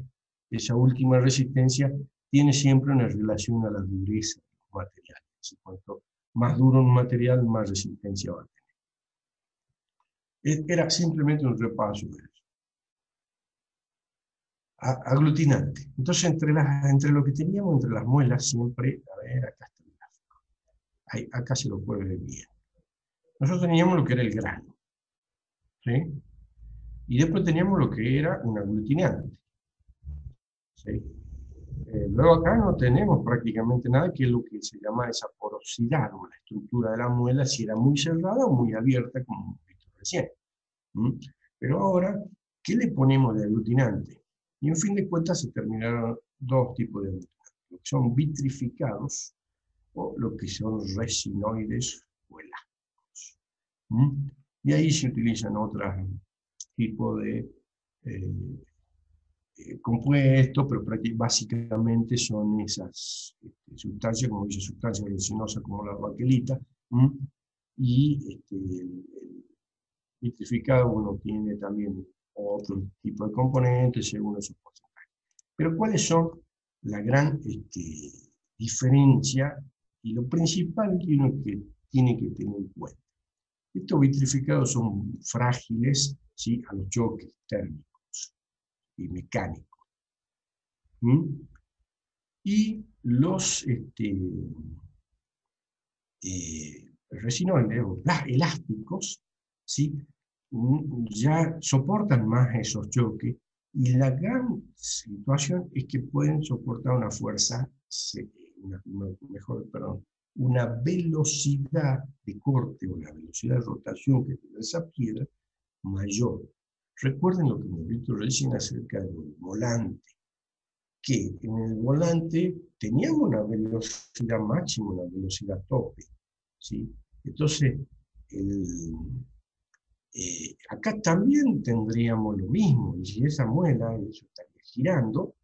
esa última resistencia, tiene siempre una relación a la dureza de los materiales. Cuanto más duro un material, más resistencia va a tener. Era simplemente un repaso de eso. Aglutinante. Entonces, entre lo que teníamos entre las muelas, siempre, a ver, acá está el gráfico. Acá se lo puede ver bien. Nosotros teníamos lo que era el grano, ¿sí? Y después teníamos lo que era un aglutinante. ¿sí? Luego acá no tenemos prácticamente nada, que es lo que se llama esa porosidad, o la estructura de la muela, si era muy cerrada o muy abierta, como hemos visto recién. ¿Mm? Pero ahora, ¿qué le ponemos de aglutinante? Y en fin de cuentas se terminaron dos tipos de aglutinantes, lo que son vitrificados o lo que son resinoides o elásticos. ¿Mm? Y ahí se utilizan otros tipos de compuestos, pero básicamente son esas sustancias, como dice, sustancias resinosas como la baquelita, y el vitrificado uno tiene también otro tipo de componentes según esos porcentajes. Pero ¿cuáles son la gran diferencia y lo principal que uno tiene que tener en cuenta? Estos vitrificados son frágiles, ¿sí?, a los choques térmicos y mecánicos. Y los resinoides o elásticos, ¿sí?, ya soportan más esos choques, y la gran situación es que pueden soportar una fuerza, una velocidad de corte o la velocidad de rotación que tiene esa piedra mayor. Recuerden lo que hemos visto recién acerca del volante, que en el volante teníamos una velocidad máxima, una velocidad tope, ¿sí? Entonces, acá también tendríamos lo mismo, y si esa muela eso estaría girando,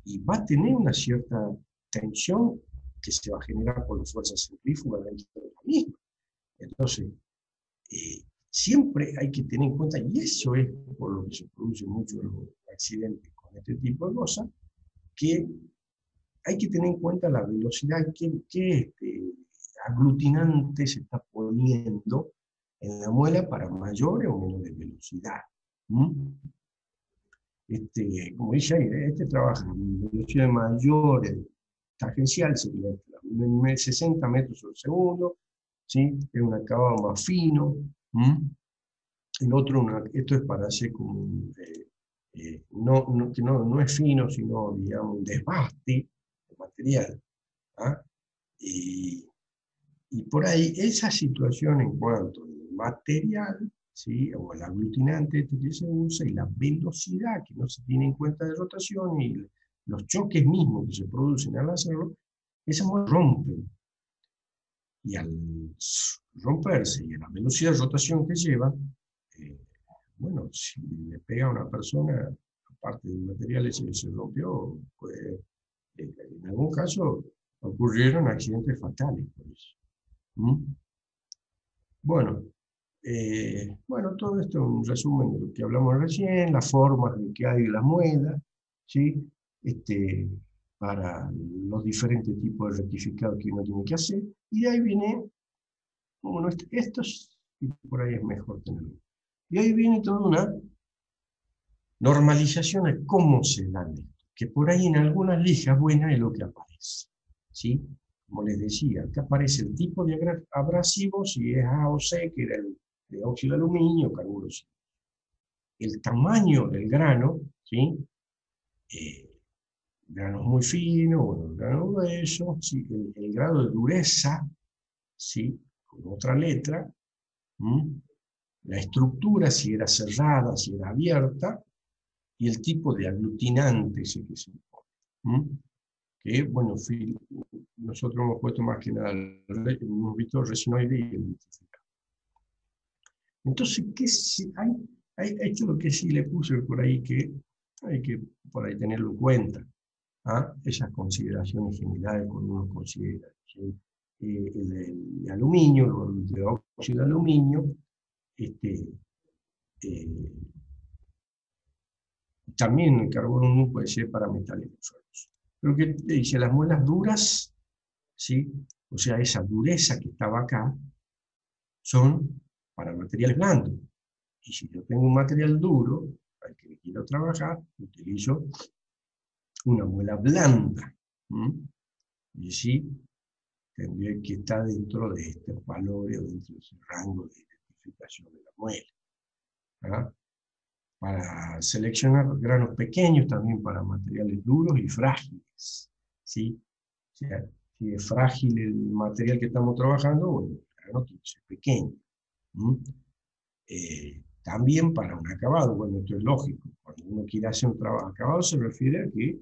y va a tener una cierta tensión que se va a generar por las fuerzas centrífugas dentro de la misma. Entonces, siempre hay que tener en cuenta, y eso es por lo que se producen muchos accidentes con este tipo de cosas, que hay que tener en cuenta la velocidad que aglutinante se está poniendo en la muela para mayores o menores velocidad. Como dice ahí, trabaja en velocidades mayores, tangencial sería 60 metros por segundo, ¿sí? Es un acabado más fino. El otro, esto es para hacer como que no es fino, sino, digamos, un desbaste de material. ¿Ah? Y, y por ahí esa situación en cuanto al material, ¿sí?, o el aglutinante que se usa, y la velocidad que no se tiene en cuenta de rotación, y los choques mismos que se producen al hacerlo, esas rompen. Y al romperse y a la velocidad de rotación que lleva, eh, bueno, si le pega a una persona, aparte del material ese que se rompió, pues en algún caso ocurrieron accidentes fatales por eso. Bueno, bueno, todo esto es un resumen de lo que hablamos recién, las formas de que hay la muela, ¿sí? Para los diferentes tipos de rectificados que uno tiene que hacer, y de ahí viene, bueno, estos, y por ahí es mejor tenerlo. Y ahí viene toda una normalización de cómo se dan esto, que por ahí en algunas lijas buenas es lo que aparece, ¿sí? Como les decía, acá aparece el tipo de abrasivo, si es A o C, que era el de óxido de aluminio, carburo. El tamaño del grano, ¿sí? Granos muy finos, o granos gruesos, ¿sí? El grado de dureza, ¿sí?, con otra letra, la estructura, si era cerrada, si era abierta, y el tipo de aglutinante ese que se pone. Que, bueno, nosotros hemos puesto más que nada, hemos visto el resinoide y el vitrificado. Entonces, ¿qué esto es lo que sí le puse por ahí, que hay que por ahí tenerlo en cuenta, esas consideraciones generales cuando uno considera, ¿sí?, el aluminio, el dióxido de aluminio, eh, también el carbono puede ser para metales ferrosos. Pero que te dice, las muelas duras, ¿sí?, o sea, esa dureza que estaba acá, son para materiales blandos. Y si yo tengo un material duro, al que quiero trabajar, utilizo una muela blanda. Y sí, tendría que estar dentro de estos valores, o dentro de ese rango de identificación de la muela. para seleccionar granos pequeños, también para materiales duros y frágiles, ¿sí? O sea, si es frágil el material que estamos trabajando, bueno, el grano tiene que ser pequeño. ¿Mm? También para un acabado, bueno, esto es lógico, cuando uno quiere hacer un trabajo acabado se refiere a que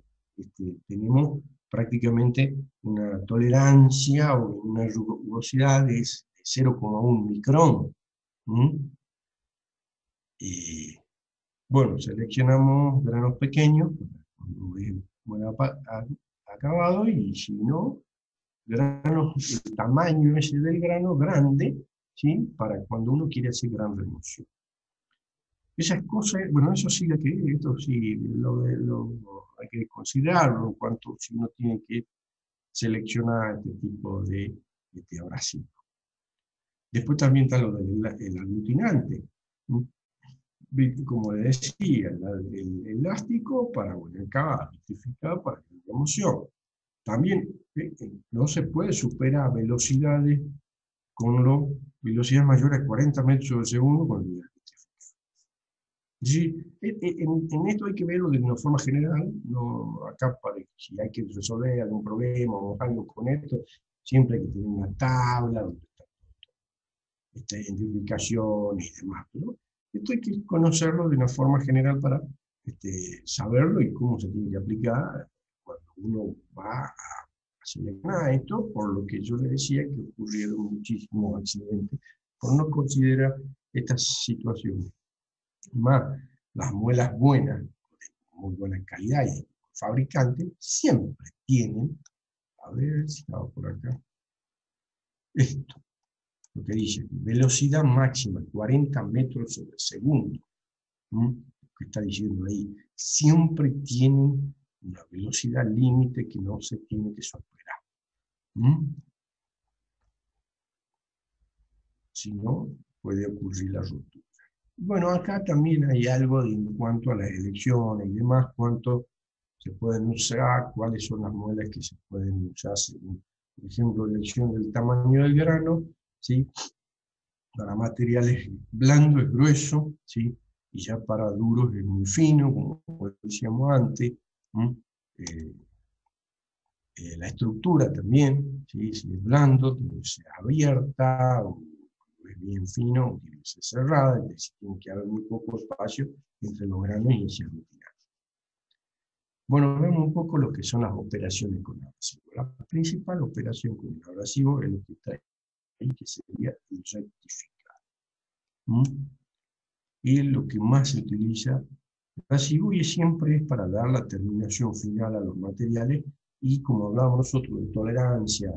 tenemos prácticamente una tolerancia o una rugosidad de 0,1 micrón. ¿Mm? Bueno, seleccionamos granos pequeños, cuando es buen acabado, y si no, granos, el tamaño ese del grano grande, ¿sí? Para cuando uno quiere hacer gran remoción. Esas cosas, bueno, eso sí, esto sí hay que considerarlo en cuanto si uno tiene que seleccionar este tipo de abrasivo. Después también está lo del el aglutinante, ¿no? Como decía, el elástico para el acabado, electrificado para la remoción. También no se puede superar velocidades velocidades mayores a 40 metros sobre segundo con el sí, en esto hay que verlo de una forma general, no acá para si hay que resolver algún problema o algo con esto, siempre hay que tener una tabla donde está identificación y demás, pero esto hay que conocerlo de una forma general para saberlo y cómo se tiene que aplicar cuando uno va a seleccionar esto, por lo que yo le decía que ocurrieron muchísimos accidentes por no considerar estas situaciones. Más las muelas buenas, de muy buena calidad y fabricantes, siempre tienen, a ver si estaba por acá, esto, lo que dice, velocidad máxima, 40 metros sobre segundo. ¿Qué está diciendo ahí? Siempre tienen una velocidad límite que no se tiene que superar. Si no, puede ocurrir la ruptura. Bueno, acá también hay algo en cuanto a las elecciones y demás, cuánto se pueden usar, cuáles son las muelas que se pueden usar según, por ejemplo, elección del tamaño del grano, ¿sí? Para materiales blandos es grueso, ¿sí? Y ya para duros es muy fino, como decíamos antes. Eh, la estructura también, ¿sí? Si es blando, tiene que ser abierta, o es bien fino, tiene que ser cerrada, es decir, tiene que haber muy poco espacio entre los granos y ese aglutinante. Bueno, vemos un poco lo que son las operaciones con abrasivo. La principal operación con el abrasivo es lo que está ahí, que sería el rectificado. Y lo que más se utiliza el abrasivo y siempre es para dar la terminación final a los materiales y como hablábamos nosotros de tolerancia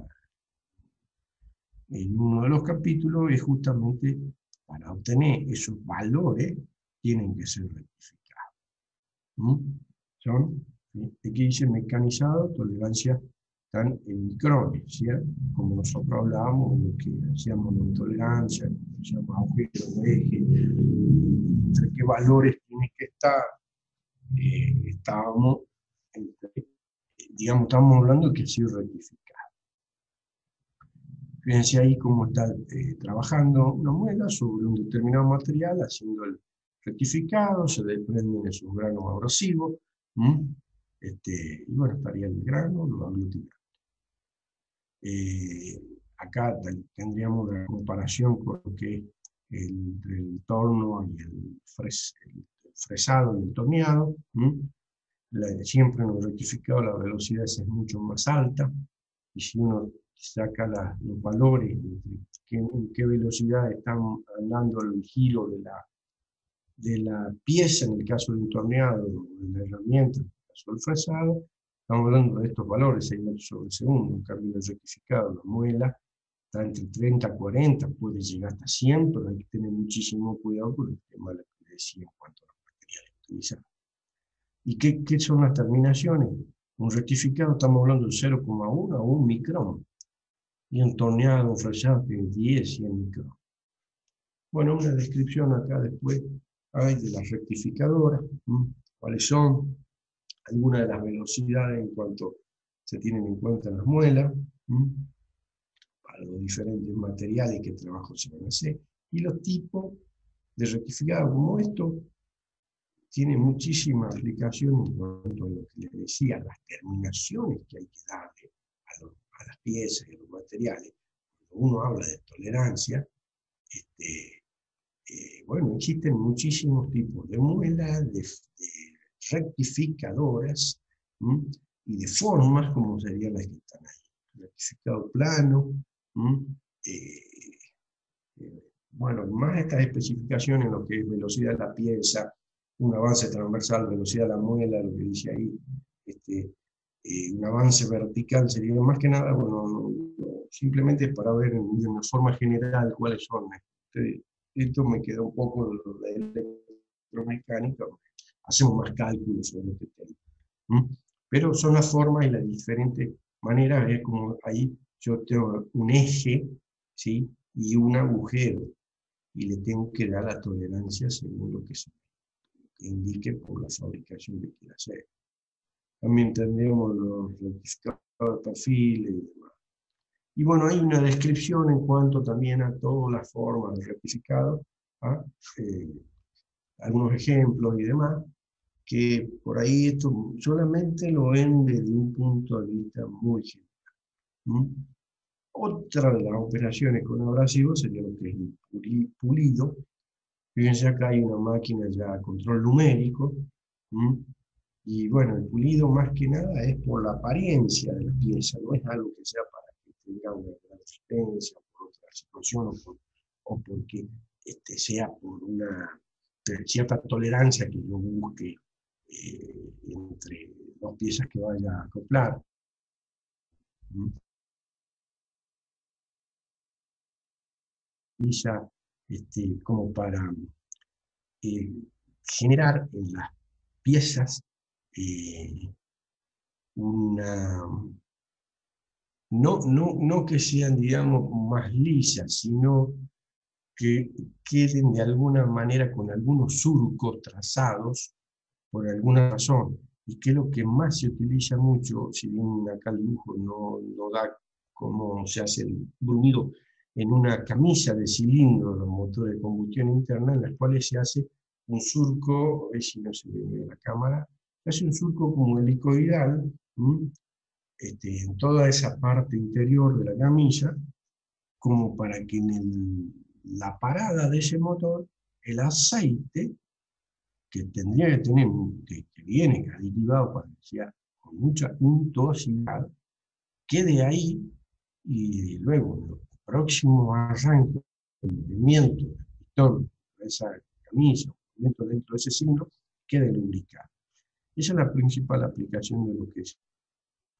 en uno de los capítulos, es justamente para obtener esos valores tienen que ser rectificados. Son, aquí dice mecanizado, tolerancia están en micrones, ¿sí? Como nosotros hablábamos, lo que hacíamos de intolerancia, lo que se llama agujero de eje, entre qué valores tiene que estar, estábamos, digamos, estamos hablando de que ha sido rectificado. Fíjense ahí cómo está trabajando una muela sobre un determinado material, haciendo el rectificado, se desprenden esos granos abrasivos, y bueno, estaría el grano, lo aglutinado. Acá tendríamos una comparación con lo que entre el torno y el fresado y el torneado. Siempre en el rectificado la velocidad es mucho más alta, y si uno saca los valores, en qué velocidad están andando el giro de la pieza, en el caso de un torneado, o de la herramienta, en el caso del fresado, estamos hablando de estos valores, 6 metros sobre segundo. En cambio, el rectificado, la muela, está entre 30 y 40, puede llegar hasta 100, pero hay que tener muchísimo cuidado con el tema de lo que decía en cuanto a los materiales utilizados. ¿Y qué son las terminaciones? Un rectificado estamos hablando de 0,1 a 1 micrón. Y un torneado, un fresado tiene 10, 100 micrón. Bueno, una descripción acá después hay de las rectificadoras, cuáles son, algunas de las velocidades en cuanto se tienen en cuenta en las muelas, para los diferentes materiales que trabajo se van a hacer, y los tipos de rectificado como esto, tiene muchísima aplicación en cuanto a lo que les decía, las terminaciones que hay que darle a las piezas y a los materiales. Cuando uno habla de tolerancia, bueno, existen muchísimos tipos de muelas, de rectificadoras, ¿m? Y de formas, como serían las que están ahí. Rectificado plano, bueno, más estas especificaciones en lo que es velocidad de la pieza, un avance transversal, velocidad de la muela, lo que dice ahí, un avance vertical sería más que nada, bueno, simplemente para ver de una forma general cuáles son. Esto me queda un poco de electromecánica, hacemos más cálculos sobre este tema. Pero son las formas y las diferentes maneras, es como ahí yo tengo un eje, ¿sí? Y un agujero, y le tengo que dar la tolerancia según lo que se indique por la fabricación que quiera hacer. También tendremos los rectificados de perfiles y demás. Y bueno, hay una descripción en cuanto también a todas las formas de rectificado, ¿ah? Algunos ejemplos y demás, que por ahí esto solamente lo ven desde un punto de vista muy general. Otra de las operaciones con abrasivos sería lo que es el pulido. Fíjense acá hay una máquina ya a control numérico, y bueno, el pulido más que nada es por la apariencia de la pieza, no es algo que sea para que tenga una gran resistencia, por otra situación, o porque sea por una cierta tolerancia que yo busque entre dos piezas que vaya a acoplar. Pieza como para generar en las piezas una, no que sean, digamos, más lisas, sino que queden de alguna manera con algunos surcos trazados por alguna razón, y que es lo que más se utiliza mucho, si bien acá el dibujo no da cómo se hace el bruñido en una camisa de cilindro de los motores de combustión interna, en las cuales se hace un surco, a ver si no se ve en la cámara, se hace un surco como helicoidal, en toda esa parte interior de la camisa, como para que en la parada de ese motor, el aceite que tendría que tener, que viene aditivado para que sea con mucha untuosidad, quede ahí y luego en los próximos arranques de movimiento del pistón de esa camisa, dentro de ese cilindro, quede lubricado. Esa es la principal aplicación de lo que es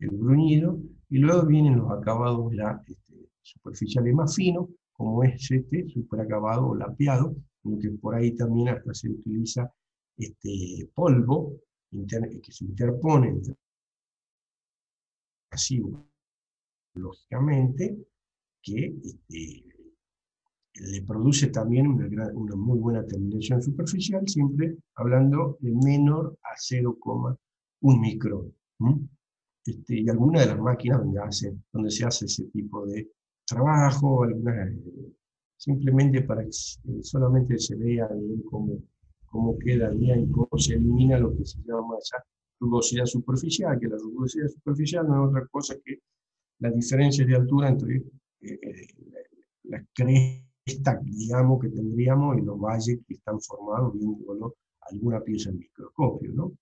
el bruñido, y luego vienen los acabados ya superficiales más finos, como es este superacabado o lapeado, en lo que por ahí también hasta se utiliza polvo que se interpone entre pasivo, lógicamente, que le produce también una muy buena terminación superficial, siempre hablando de menor a 0,1 micrón. Y algunas de las máquinas donde se hace ese tipo de trabajo, algunas, simplemente para que solamente se vea bien cómo queda bien y cómo se elimina lo que se llama esa rugosidad superficial, que la rugosidad superficial no es otra cosa que la diferencia de altura entre la cresta, digamos, que tendríamos y los valles que están formados viéndolo alguna pieza en microscopio, ¿no?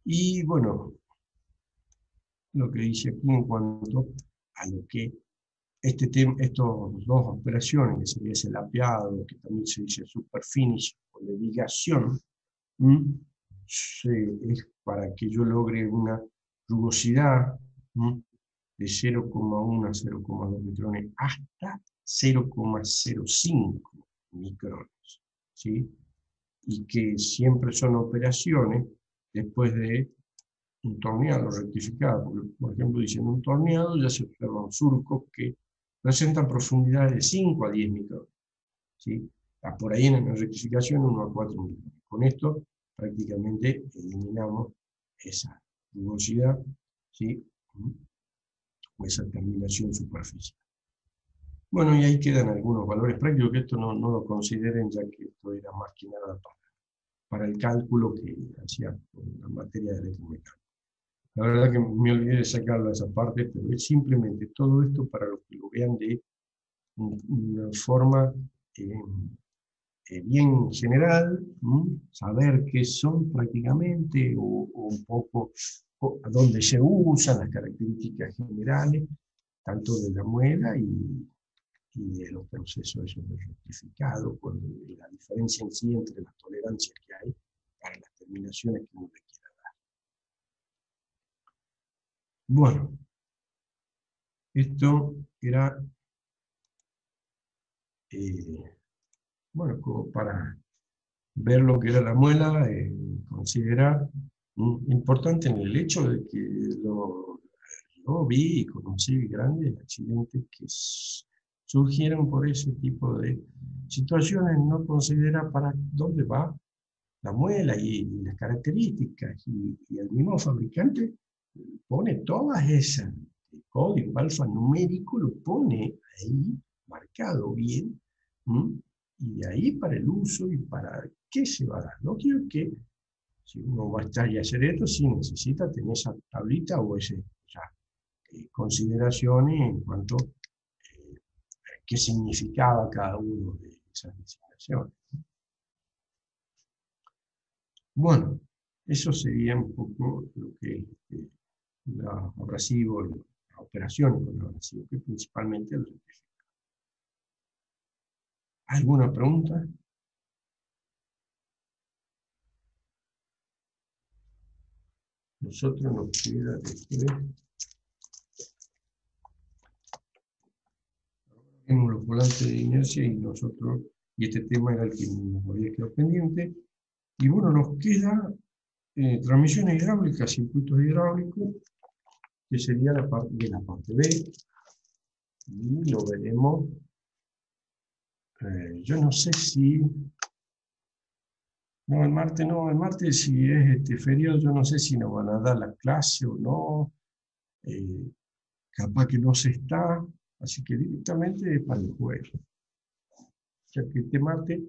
Y bueno, lo que dice aquí en cuanto a lo que estas dos operaciones, que sería ese lapeado, que también se dice superfinish o de ligación, es para que yo logre una rugosidad de 0,1 a 0,2 micrones hasta 0,05 micrones, ¿sí? Y que siempre son operaciones después de un torneado rectificado, porque, por ejemplo, dicen un torneado ya se observan surcos que presentan profundidades de 5 a 10 micrones, ¿sí? Por ahí en la rectificación 1 a 4 micrones. Con esto prácticamente eliminamos esa rugosidad, ¿sí? O esa terminación superficial. Bueno, y ahí quedan algunos valores prácticos que esto no lo consideren, ya que esto era más que nada para para el cálculo que hacía con la materia de electromecánica. La verdad que me olvidé de sacarlo a esa parte, pero es simplemente todo esto para los que lo vean de una forma bien general, saber qué son prácticamente, o un poco a dónde se usan, las características generales, tanto de la muela y de los procesos esos de rectificado, con la diferencia en sí entre las tolerancias que hay para las terminaciones que uno le quiera dar. Bueno, esto era, bueno, como para ver lo que era la muela, considerar importante en el hecho de que yo vi y conocí grandes accidentes que surgieron por ese tipo de situaciones. No considera para dónde va la muela y las características, y el mismo fabricante pone todas esas, el código alfanumérico lo pone ahí marcado bien, y de ahí para el uso y para qué se va a dar. No quiero que, si uno va a estar y hacer esto, sí necesita tener esa tablita o ese, ya, consideraciones en cuanto a qué significaba cada uno de esas designaciones. Bueno, eso sería un poco lo que los abrasivos, las operaciones con los abrasivos, que principalmente los certificados. ¿Alguna pregunta? Nosotros nos queda después. Tenemos los volantes de inercia y nosotros, y este tema era el que nos había quedado pendiente. Y bueno, nos queda transmisiones hidráulicas, circuitos hidráulicos, que sería la parte de la parte B, y lo veremos. Yo no sé si... No, el martes si es feriado, yo no sé si nos van a dar la clase o no. Capaz que no se está, así que directamente para el jueves. O sea que este martes,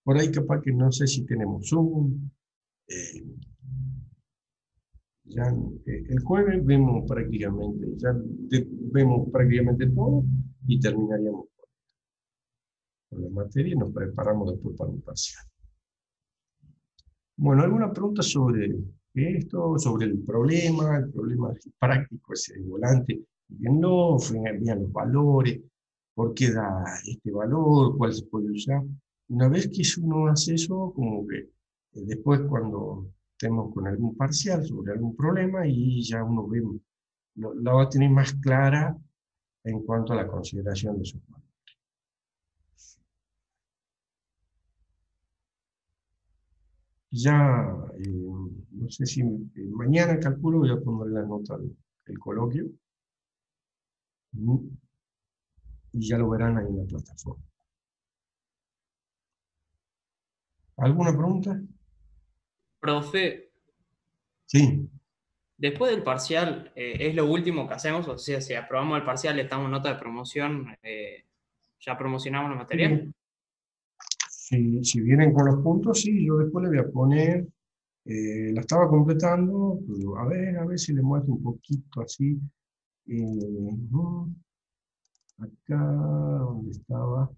por ahí capaz que no sé si tenemos Zoom. Ya, el jueves vemos prácticamente, vemos prácticamente todo y terminaríamos con la materia y nos preparamos después para un parcial. Bueno, ¿alguna pregunta sobre esto, sobre el problema práctico, ese volante? Que no bien los valores, por qué da este valor, cuál se puede usar. Una vez que uno hace eso, como que después cuando estemos con algún parcial sobre algún problema, y ya uno ve, la va a tener más clara en cuanto a la consideración de sus valores. Ya, no sé si mañana calculo, voy a poner la nota del coloquio, y ya lo verán ahí en la plataforma. ¿Alguna pregunta? Profe, Sí. después del parcial, ¿es lo último que hacemos? O sea, si aprobamos el parcial, le damos nota de promoción, ¿ya promocionamos la materia? Si vienen con los puntos, sí, yo después le voy a poner, la estaba completando, pero a ver si le muestro un poquito así. Acá, donde estaba.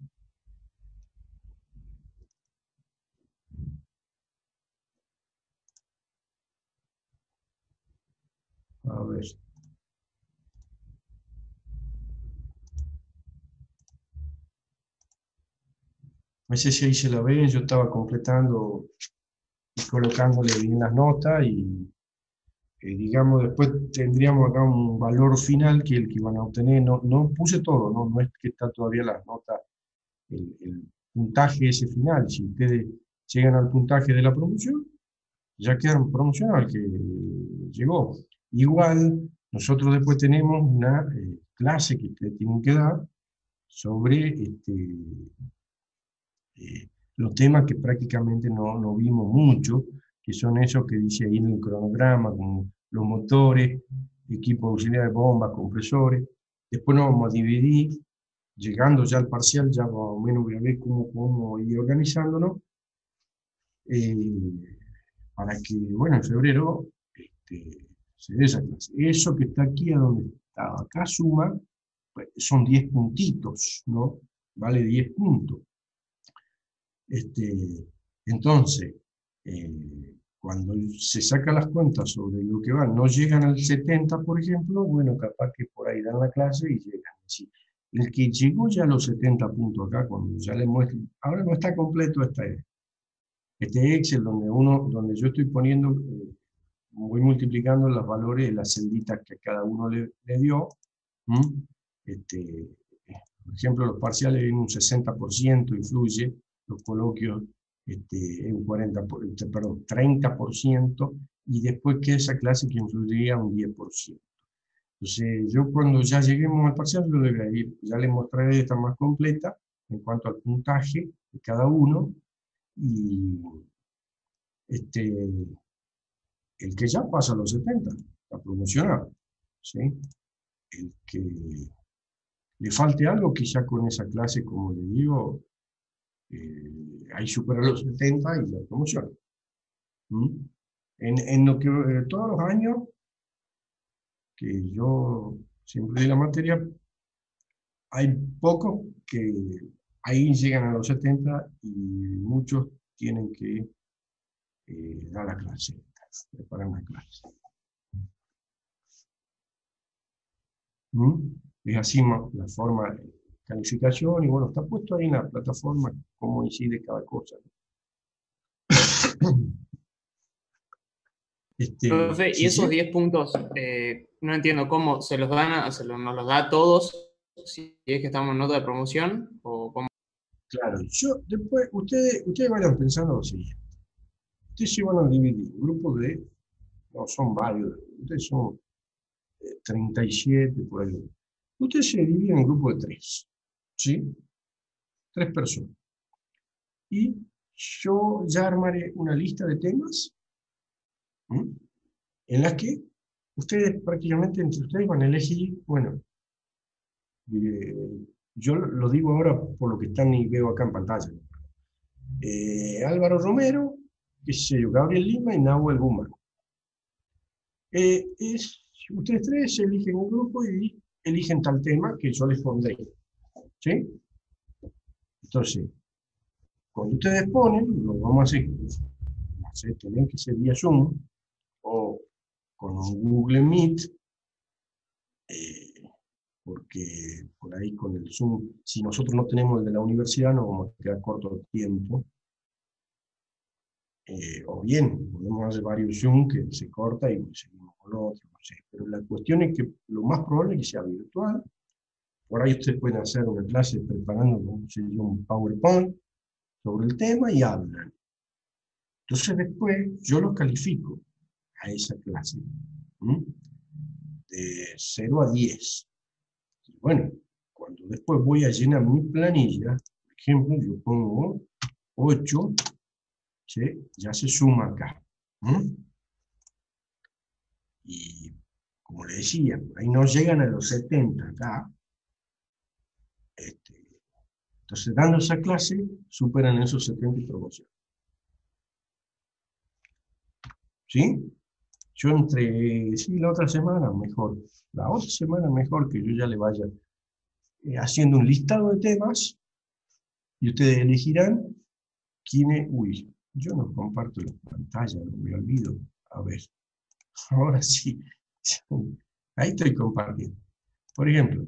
A ver. No sé si ahí se la ven, yo estaba completando y colocándole bien las notas, y digamos, después tendríamos acá un valor final que el que van a obtener. No, no puse todo, no es que está todavía las notas, el puntaje ese final. Si ustedes llegan al puntaje de la promoción, ya quedaron promocionados al que llegó. Igual, nosotros después tenemos una clase que ustedes tienen que dar sobre los temas que prácticamente no vimos mucho, que son esos que dice ahí en el cronograma, con los motores, equipos auxiliares, bombas, compresores. Después nos vamos a dividir, llegando ya al parcial, ya más o menos voy a ver cómo ir organizándonos, eh, para que, bueno, en febrero se dé esa clase. Eso que está aquí, a donde está acá suma, pues, son 10 puntitos, ¿no? Vale 10 puntos. Entonces, cuando se saca las cuentas sobre lo que van, no llegan al 70, por ejemplo, bueno, capaz que por ahí dan la clase y llegan. Sí. El que llegó ya a los 70 puntos acá, cuando ya le muestro, ahora no está completo este Excel donde yo estoy poniendo, voy multiplicando los valores de las celditas que cada uno le dio. ¿Mm? Este, por ejemplo, los parciales en un 60% influye, los coloquios en un 30%, y después que esa clase que influiría un 10%. Entonces, yo cuando ya lleguemos al parcial, yo ya les mostraré esta más completa en cuanto al puntaje de cada uno, y este, el que ya pasa a los 70 está promocionado, ¿sí? El que le falte algo, quizá con esa clase, como le digo, ahí supera los 70 y la promoción. ¿Mm? En lo que todos los años que yo siempre di la materia, hay pocos que ahí llegan a los 70 y muchos tienen que dar la clase, preparar la clase. ¿Mm? Es así la forma de calificación, y bueno, está puesto ahí en la plataforma cómo incide cada cosa. Profe, y Sí, esos sí. 10 puntos, no entiendo cómo se los dan, nos los da a todos si es que estamos en nota de promoción o cómo. Claro, yo después, ustedes vayan pensando lo siguiente. Ustedes se van a dividir grupos no son varios, ustedes son 37 por ahí. Ustedes se dividen en grupos de 3, ¿sí? 3 personas. Y yo ya armaré una lista de temas, ¿m? En las que ustedes prácticamente entre ustedes van a elegir, bueno, yo lo digo ahora por lo que están y veo acá en pantalla. Álvaro Romero, qué sé yo, Gabriel Lima y Nahuel Guzmán. Ustedes tres eligen un grupo y eligen tal tema que yo les pondré, ¿sí? Entonces, cuando ustedes ponen, lo vamos a hacer, no sé, tienen que ser vía Zoom o con un Google Meet, eh, porque por ahí con el Zoom, si nosotros no tenemos el de la universidad, nos vamos a quedar corto de tiempo. O bien, podemos hacer varios Zoom que se corta y seguimos con otro, no sé. Pero la cuestión es que lo más probable es que sea virtual. Por ahí ustedes pueden hacer una clase preparando un PowerPoint sobre el tema y hablan. Entonces después yo los califico a esa clase, ¿m? De 0 a 10. Y bueno, cuando después voy a llenar mi planilla, por ejemplo, yo pongo 8, ¿sí? Ya se suma acá. ¿M? Y como le decía, ahí no llegan a los 70 acá. Entonces, dando esa clase, superan esos 70 y promoción. ¿Sí? Yo sí, la otra semana mejor. La otra semana mejor que yo ya le vaya haciendo un listado de temas y ustedes elegirán quiénes. Uy, yo no comparto la pantalla, no me olvido. A ver, ahora sí. Ahí estoy compartiendo. Por ejemplo,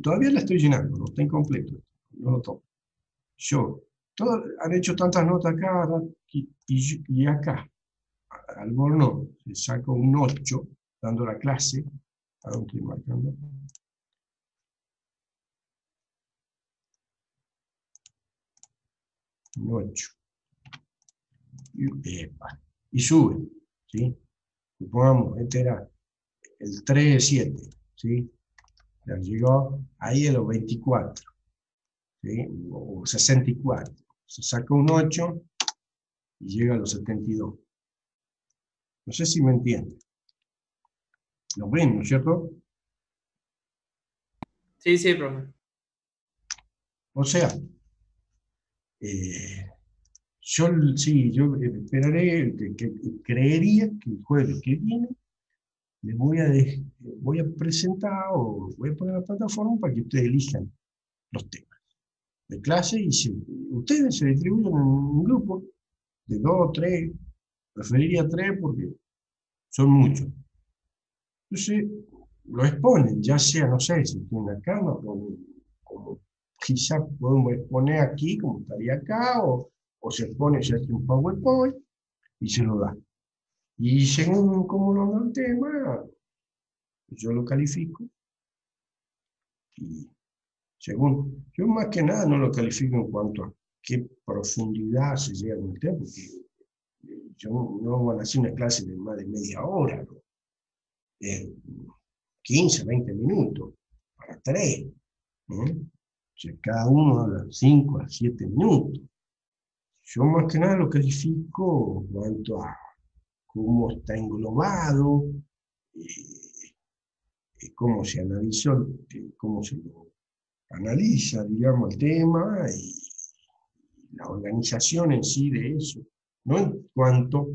todavía la estoy llenando, no está incompleto, no lo tomo. Yo, todos han hecho tantas notas acá y acá, Alborno le saco un 8 dando la clase. ¿A dónde estoy marcando? Un 8. Y sube, ¿sí? Supongamos, este era el 3 de 7, ¿sí? Ya llegó ahí a los 24, ¿sí? O 64. Se saca un 8 y llega a los 72. No sé si me entienden. Lo ven, ¿no es cierto? Sí, sí, profe. O sea, eh, Sí, yo esperaré, creería que el jueves que viene les voy a presentar o voy a poner la plataforma para que ustedes elijan los temas de clase y ustedes se distribuyen en un grupo de dos, tres, preferiría tres porque son muchos. Entonces, lo exponen, ya sea, no sé, si tienen acá, no, como quizá podemos exponer aquí, como estaría acá, o se expone, se hace un PowerPoint y se lo da. Y según cómo lo da el tema, yo lo califico y según, yo más que nada no lo califico en cuanto a qué profundidad se llega con el tema, porque yo no van a hacer una clase de más de media hora, ¿no? 15, 20 minutos, para tres, ¿no? O sea, cada uno habla 5 a 7 minutos. Yo más que nada lo califico en cuanto a cómo está englobado, eh, cómo se analizó, cómo se lo analiza, digamos, el tema y la organización en sí de eso, no en cuanto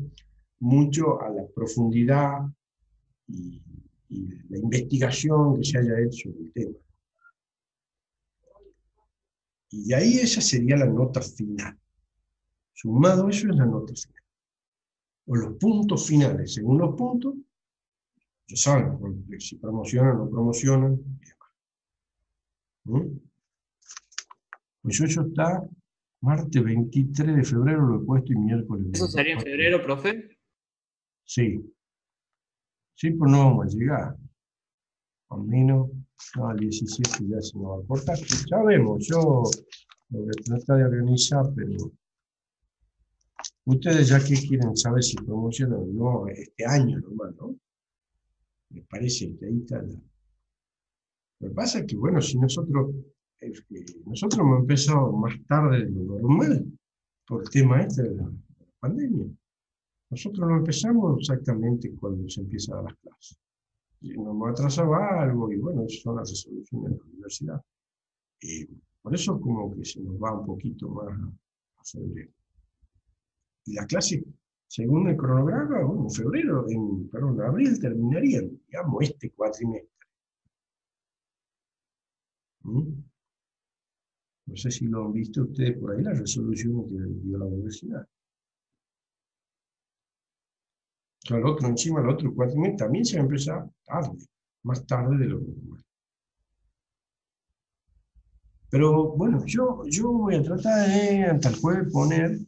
mucho a la profundidad y, y la investigación que se haya hecho del tema. Y de ahí esa sería la nota final. Sumado eso es la nota final. O los puntos finales. Según los puntos, ya saben, si promocionan o no promocionan. ¿Mm? Pues eso está martes 23 de febrero, lo he puesto, y miércoles ¿Eso sería en 24. febrero, profe? Sí, sí, pues no vamos a llegar. Al menos, no, al 17 ya se nos va a cortar. Ya vemos, yo lo voy a tratar de organizar, pero ustedes ya que quieren saber si promocionan o no este año nomás, ¿no? Me parece que ahí está la... Lo que pasa es que, bueno, si nosotros hemos empezado más tarde de lo normal por el tema este de la pandemia. Nosotros no empezamos exactamente cuando se empiezan las clases. Y nos atrasaba algo y bueno, esas son las resoluciones de la universidad. Por eso como que se nos va un poquito más a febrero. Y las clases, según el cronograma, bueno, en febrero, perdón, en abril terminarían, digamos, este cuatrimestre. ¿Mm? No sé si lo han visto ustedes por ahí, la resolución que dio la universidad. O sea, el otro cuatrimestre también se va a empezar tarde, más tarde de lo normal. Pero bueno, yo voy a tratar de hasta el jueves poner,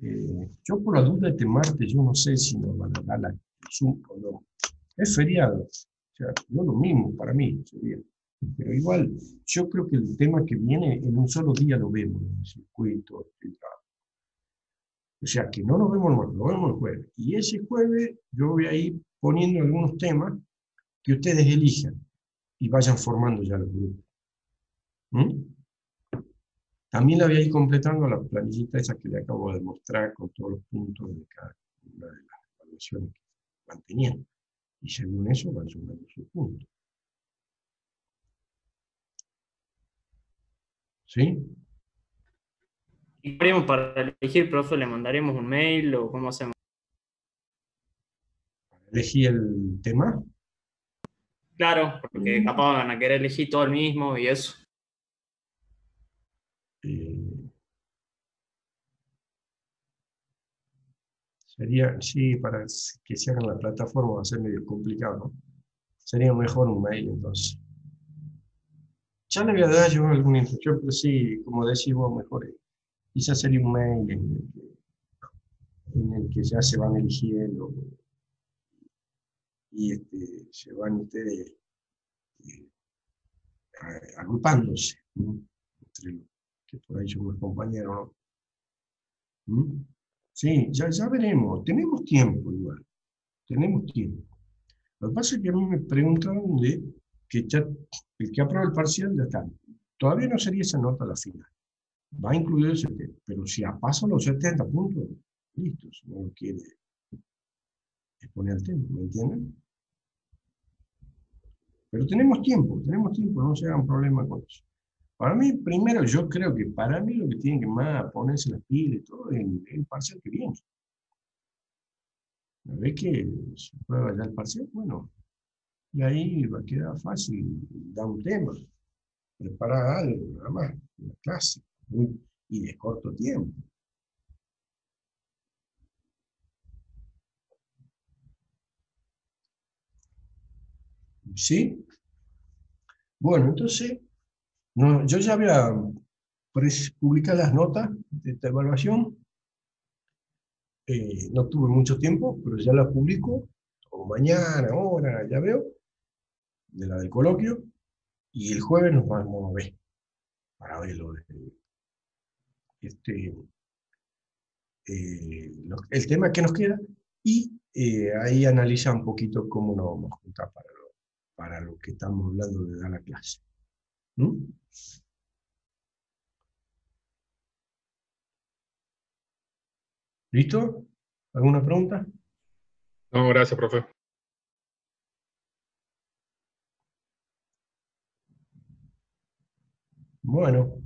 yo por la duda este martes, yo no sé si nos van a dar la Zoom o no. Es feriado, o sea, no lo mismo para mí sería. Pero igual, yo creo que el tema que viene en un solo día lo vemos, en el circuito, o sea, que no nos vemos el martes, lo vemos el jueves. Y ese jueves yo voy a ir poniendo algunos temas que ustedes elijan y vayan formando ya los grupos. ¿Mm? También la voy a ir completando la planillita esa que le acabo de mostrar con todos los puntos de cada una de las evaluaciones que van teniendo. Y según eso van sumando sus puntos. ¿Sí? ¿Y qué haríamos para elegir, profe? ¿Le mandaremos un mail o cómo hacemos? Elegí el tema. Claro, porque Mm, capaz van a querer elegir todo el mismo y eso. eh, sería, sí, para que se hagan la plataforma va a ser medio complicado, ¿no? Sería mejor un mail entonces. Ya le voy a dar yo alguna instrucción, pero sí, como decís vos, mejor quizás sería un mail en el que ya se van eligiendo y se van ustedes eh, agrupándose, ¿no? Entre los que por ahí son los compañeros, ¿no? ¿Mm? Sí, ya veremos, tenemos tiempo igual, tenemos tiempo. Lo que pasa es que a mí me preguntaron de que ya, el que aprueba el parcial ya está. Todavía no sería esa nota la final. Va a incluir el 70, pero si pasa los 70 puntos, listo, si no lo quiere exponer al tema, ¿me entienden? Pero tenemos tiempo, no se hagan problema con eso. Para mí, primero, yo creo que para mí lo que tienen que más ponerse las pilas y todo es el parcial que viene. Una vez que se prueba ya el parcial, bueno, y ahí va a quedar fácil, da un tema, preparar algo, nada más, una clase, y de corto tiempo. ¿Sí? Bueno, entonces, no, yo ya había publicado las notas de esta evaluación, no tuve mucho tiempo, pero ya la publico, o mañana, ahora, ya veo, de la del coloquio, y el jueves nos vamos a ver, para ver este, el tema que nos queda, y ahí analiza un poquito cómo nos vamos a juntar para lo que estamos hablando de dar la clase. ¿Mm? ¿Listo? ¿Alguna pregunta? No, gracias, profe. Bueno,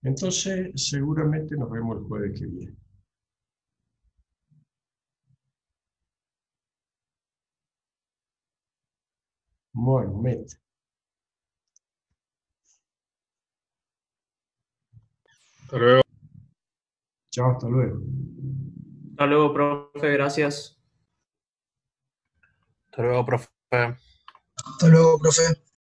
entonces seguramente nos vemos el jueves que viene. Bueno, mete. Hasta luego. Chao, hasta luego. Hasta luego, profe, gracias. Hasta luego, profe. Hasta luego, profe.